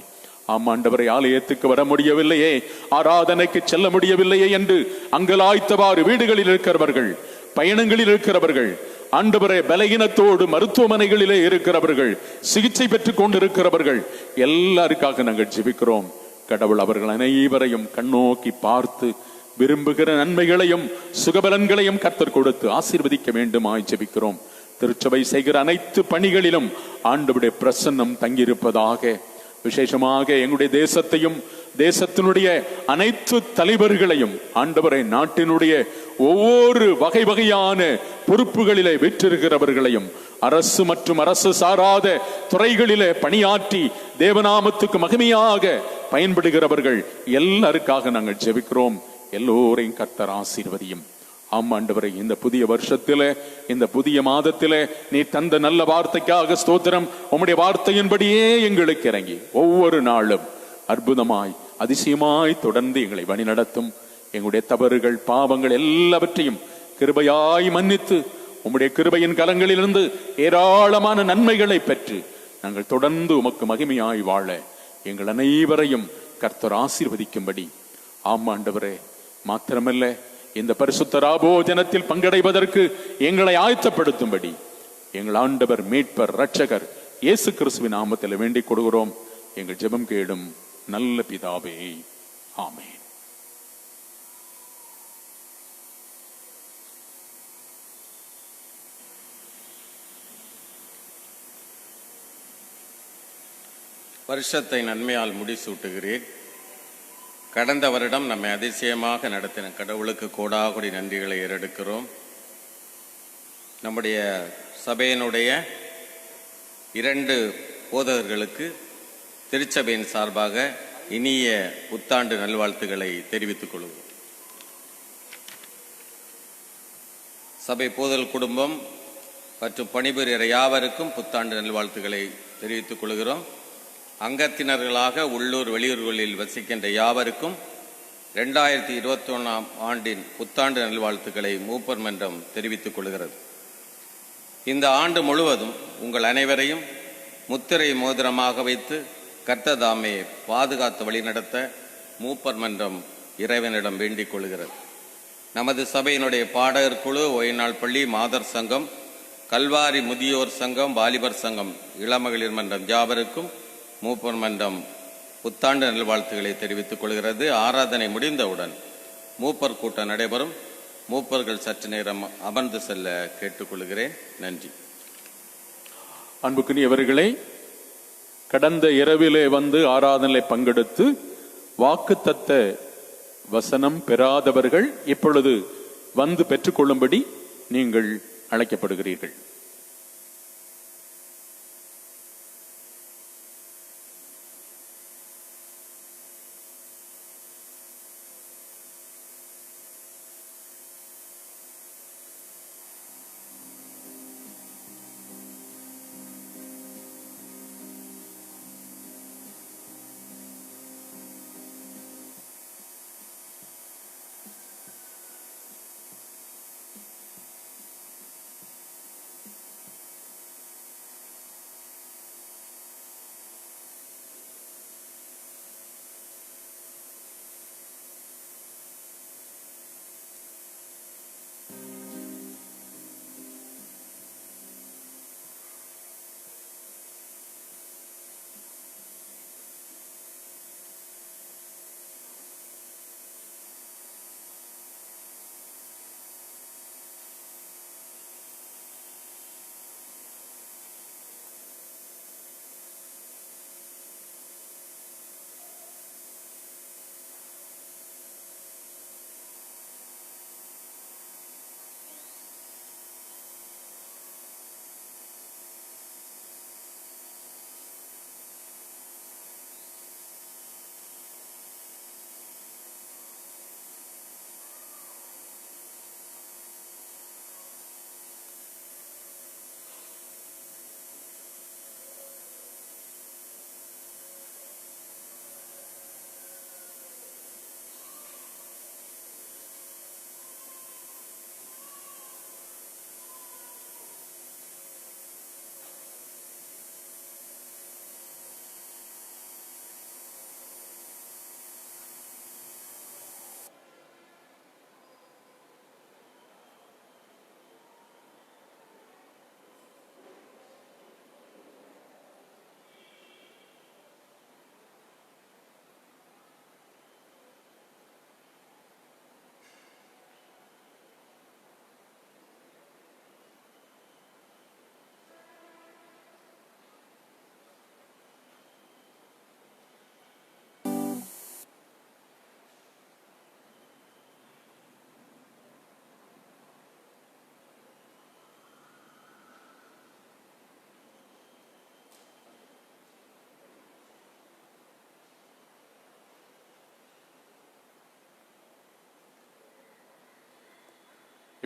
[SPEAKER 1] ஆமாண்டவரை, ஆலயத்துக்கு வர முடியவில்லையே, ஆராதனைக்கு செல்ல முடியவில்லையே என்று அங்கலாய்த்தவாறு வீடுகளில் இருக்கிறவர்கள், பயணங்களில் இருக்கிறவர்கள், ஆண்டவரே, பலகீனத்தோடு மருத்துவமனைகளிலே இருக்கிறவர்கள், சிகிச்சை பெற்றுக் கொண்டிருக்கிறவர்கள் எல்லாருக்காக நாங்கள் ஜெபிக்கிறோம். கடவுள் அவர்கள் அனைவரையும் கண்ணோக்கி பார்த்து விரும்புகிற நன்மைகளையும் சுகபலன்களையும் கர்த்தர் கொடுத்து ஆசீர்வதிக்க வேண்டுமாய் ஜெபிக்கிறோம். திருச்சபை செய்கிற அனைத்து பணிகளிலும் ஆண்டவருடைய பிரசன்னம் தங்கியிருப்பதாக. விசேஷமாக எங்களுடைய தேசத்தையும் தேசத்தினுடைய அனைத்து தலைவர்களையும், ஆண்டவரை, நாட்டினுடைய ஒவ்வொரு வகை வகையான பொறுப்புகளிலே வெற்றிருக்கிறவர்களையும், அரசு மற்றும் அரசு சாராத துறைகளிலே பணியாற்றி தேவநாமத்துக்கு மகிமையாக பயன்படுகிறவர்கள் எல்லாருக்காக நாங்கள் ஜெபிக்கிறோம். எல்லோரையும் கர்த்தர் ஆசீர்வதியும். ஆமாண்டவரை, இந்த புதிய வருஷத்திலே, இந்த புதிய மாதத்திலே நீ தந்த நல்ல வார்த்தைக்காக ஸ்தோத்திரம். உம்முடைய வார்த்தையின்படியே எங்களுக்கு இறங்கி ஒவ்வொரு நாளும் அற்புதமாய் அதிசயமாய் தொடர்ந்து எங்களை வழிநடத்தும். எங்களுடைய தவறுகள் பாவங்கள் எல்லாவற்றையும் கிருபையாய் மன்னித்து உம்முடைய கிருபையின் கரங்களிலிருந்து ஏராளமான நன்மைகளை பெற்று நாங்கள் தொடர்ந்து உமக்கு மகிமையாய் வாழ எங்கள் அனைவரையும் கர்த்தர் ஆசீர்வதிக்கும்படி. ஆமாண்டவரே, மாத்திரமல்ல, இந்த பரிசுத்த ராபோஜனத்தில் பங்கடைவதற்கு எங்களை ஆயத்தப்படுத்தும்படி எங்கள் ஆண்டவர், மீட்பர், இரட்சகர் இயேசு கிறிஸ்துவின் நாமத்தில் வேண்டிக் கொடுக்கிறோம். எங்கள் ஜெபம் கேடும் நல்ல பிதாவே, ஆமென்.
[SPEAKER 5] வருஷத்தை நன்மையால் முடிசூட்டுகிறேன். கடந்த வருடம் நம்மை அதிசயமாக நடத்தின கடவுளுக்கு கோடாகோடி நன்றிகளை ஏறெடுக்கிறோம். நம்முடைய சபையினுடைய 2 போதகர்களுக்கு திருச்சபையின் சார்பாக இனிய புத்தாண்டு நல்வாழ்த்துக்களை தெரிவித்துக் கொள்கிறோம். சபை போதல் குடும்பம் மற்றும் பணிபுரிகிற யாவருக்கும் புத்தாண்டு நல்வாழ்த்துக்களை தெரிவித்துக் கொள்கிறோம். அங்கத்தினர்களாக உள்ளூர் வெளியூர்களில் வசிக்கின்ற யாவருக்கும் 2021ஆம் ஆண்டின் புத்தாண்டு நல்வாழ்த்துக்களை மூப்பர் மன்றம் தெரிவித்துக் கொள்கிறது. இந்த ஆண்டு முழுவதும் உங்கள் அனைவரையும் முத்திரை மோதிரமாக வைத்து கர்த்ததாமே பாதுகாத்து வழிநடத்த மூப்பர் மன்றம் இறைவனிடம் வேண்டிக் கொள்கிறது. நமது சபையினுடைய பாடகர் குழு, ஓய்நாள் பள்ளி, மாதர் சங்கம், கல்வாரி முதியோர் சங்கம், வாலிபர் சங்கம், இளமகளிர் மன்றம் யாவருக்கும் மூப்பர் மன்றம் புத்தாண்டு நல்வாழ்த்துக்களை தெரிவித்துக் கொள்கிறது. ஆராதனை முடிந்தவுடன் மூப்பர் கூட்டம் நடைபெறும். மூப்பர்கள் சற்று நேரம் அமர்ந்து செல்ல கேட்டுக்கொள்கிறேன். நன்றி.
[SPEAKER 1] அன்புக்குரியவர்களே, கடந்த இரவிலே வந்து ஆராதனை பங்கெடுத்து வாக்குத்தத்த வசனம் பெறாதவர்கள் இப்பொழுது வந்து பெற்றுக்கொள்ளும்படி நீங்கள் அழைக்கப்படுகிறீர்கள்.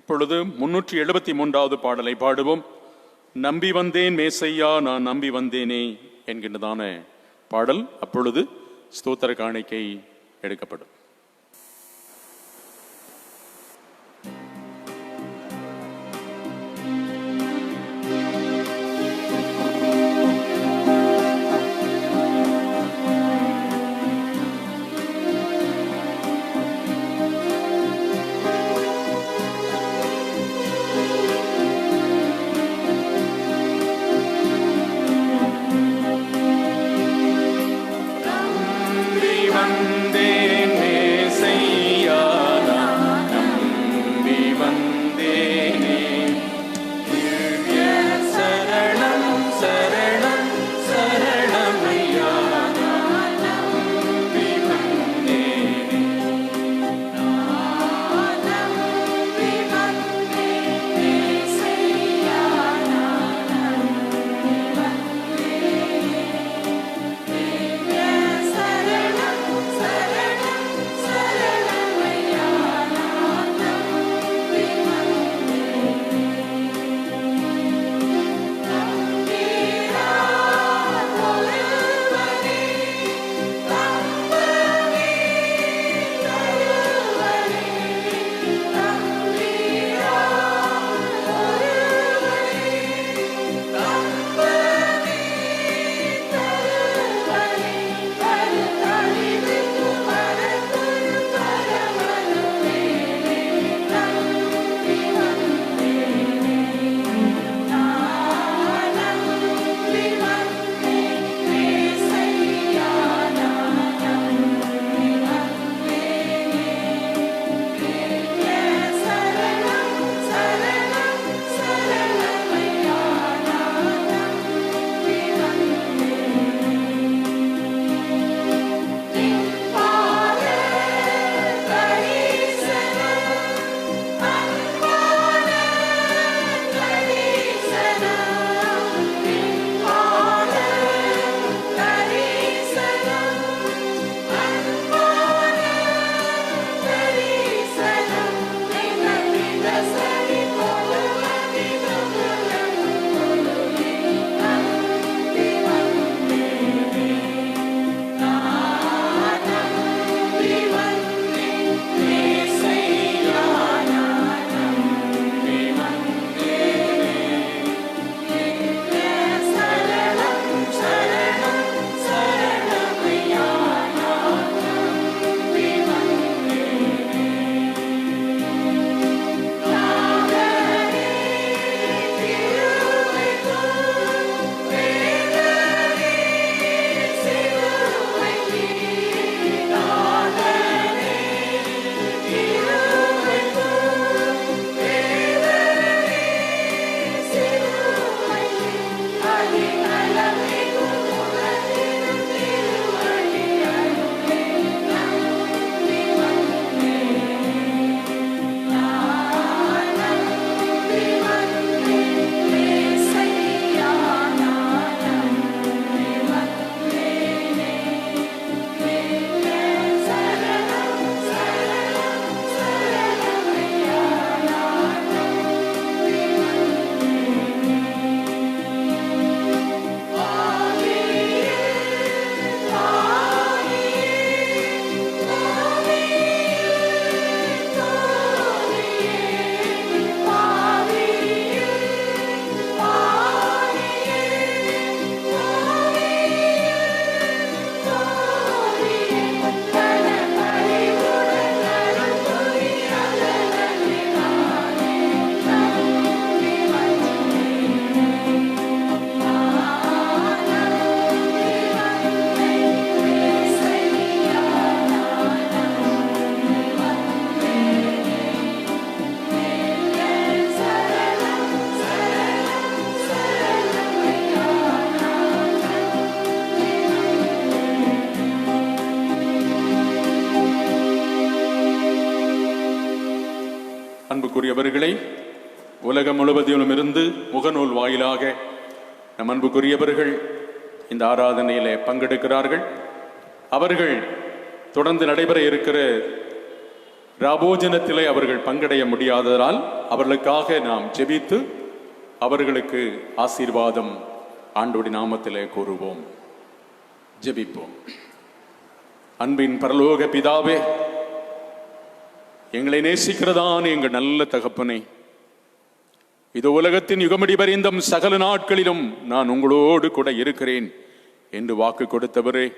[SPEAKER 1] இப்பொழுது 373வது பாடலை பாடுவோம். நம்பி வந்தேன் மேசையா நான் நம்பி வந்தேனே என்கின்றதான பாடல். அப்பொழுது ஸ்தோத்திர காணிக்கை எடுக்கப்படும். அன்புக்குரியவர்களை, உலகம் முழுவதிலும் இருந்து முகநூல் வாயிலாக நம் அன்புக்குரியவர்கள் இந்த ஆராதனையிலே பங்கெடுக்கிறார்கள். அவர்கள் தொடர்ந்து நடைபெற இருக்கிற ராபோஜனத்திலே அவர்கள் பங்கடைய முடியாததால் அவர்களுக்காக நாம் ஜெபித்து அவர்களுக்கு ஆசீர்வாதம் ஆண்டவருடைய நாமத்திலே கூறுவோம். ஜெபிப்போம். அன்பின் பரலோக பிதாவே, எங்களை நேசிக்கிறதான எங்கள் நல்ல தகப்பனே, இது உலகத்தின் யுகமடி பரிந்தும் சகல நாட்களிலும் நான் உங்களோடு கூட இருக்கிறேன் என்று வாக்கு கொடுத்தவரே,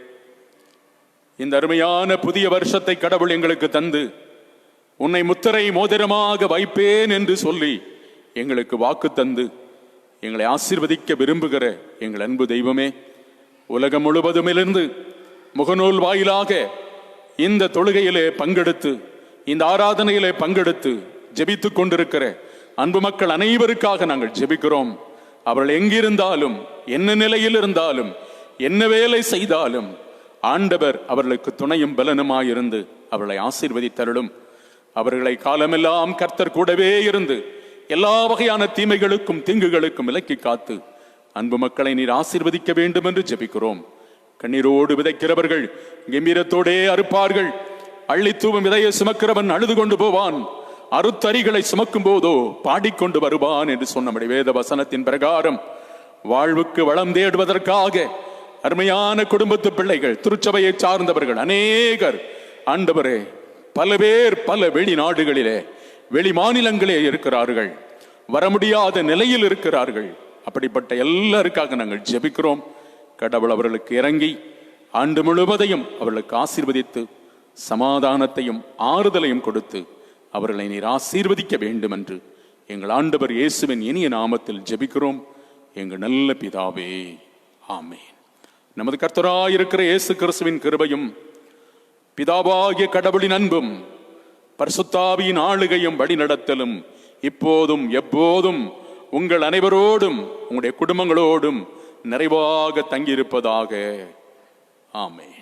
[SPEAKER 1] இந்த அருமையான புதிய வருஷத்தை கடவுள் எங்களுக்கு தந்து உன்னை முத்திரை மோதிரமாக வைப்பேன் என்று சொல்லி எங்களுக்கு வாக்கு தந்து எங்களை ஆசீர்வதிக்க விரும்புகிற எங்கள் அன்பு தெய்வமே, உலகம் முழுவதுமிலிருந்து முகநூல் வாயிலாக இந்த தொழுகையிலே பங்கெடுத்து இந்த ஆராதனையிலே பங்கெடுத்து ஜெபித்துக் கொண்டிருக்கிற அன்பு மக்கள் அனைவருக்காக நாங்கள் ஜெபிக்கிறோம். அவர்கள் எங்கிருந்தாலும் என்ன நிலையில் இருந்தாலும் என்ன வேலை செய்தாலும் ஆண்டவர் அவர்களுக்கு துணையும் பலனுமாயிருந்து அவர்களை ஆசீர்வதித்தருளும். அவர்களை காலமெல்லாம் கர்த்தர் கூடவே இருந்து எல்லா வகையான தீமைகளுக்கும் தீங்குகளுக்கும் விலக்கி காத்து அன்பு மக்களை நீர் ஆசீர்வதிக்க வேண்டும் என்று ஜெபிக்கிறோம். கண்ணீரோடு விதைக்கிறவர்கள் கம்பீரத்தோடே அறுப்பார்கள். அள்ளித்தூவும் விதையை சுமக்கிறவன் அழுது கொண்டு போவான், அறுத்தறிகளை சுமக்கும் போதோ பாடிக்கொண்டு வருவான் என்று சொன்ன வேத வசனத்தின் பிரகாரம் வாழ்வுக்கு வளம் தேடுவதற்காக அருமையான குடும்பத்து பிள்ளைகள், திருச்சபையை சார்ந்தவர்கள் அநேகர் ஆண்டவரே பல பேர் பல வெளிநாடுகளிலே வெளி மாநிலங்களே இருக்கிறார்கள், வர முடியாத நிலையில் இருக்கிறார்கள். அப்படிப்பட்ட எல்லாருக்காக நாங்கள் ஜெபிக்கிறோம். கடவுள் அவர்களுக்கு இறங்கி ஆண்டு முழுவதையும் அவர்களுக்கு ஆசீர்வதித்து சமாதானத்தையும் ஆறுதலையும் கொடுத்து அவர்களை நீர் ஆசீர்வதிக்க வேண்டும் என்று எங்கள் ஆண்டவர் இயேசுவின் இனிய நாமத்தில் ஜெபிக்கிறோம் எங்கள் நல்ல பிதாவே, ஆமென். நமது கர்த்தராயிருக்கிற இயேசு கிறிஸ்துவின் கிருபையும் பிதாவாகிய கடவுளின் அன்பும் பரிசுத்தாவியின் ஆளுகையும் வழிநடத்தலும் இப்போதும் எப்போதும் உங்கள் அனைவரோடும் உங்களுடைய குடும்பங்களோடும் நிறைவாக தங்கியிருப்பதாக. ஆமென்.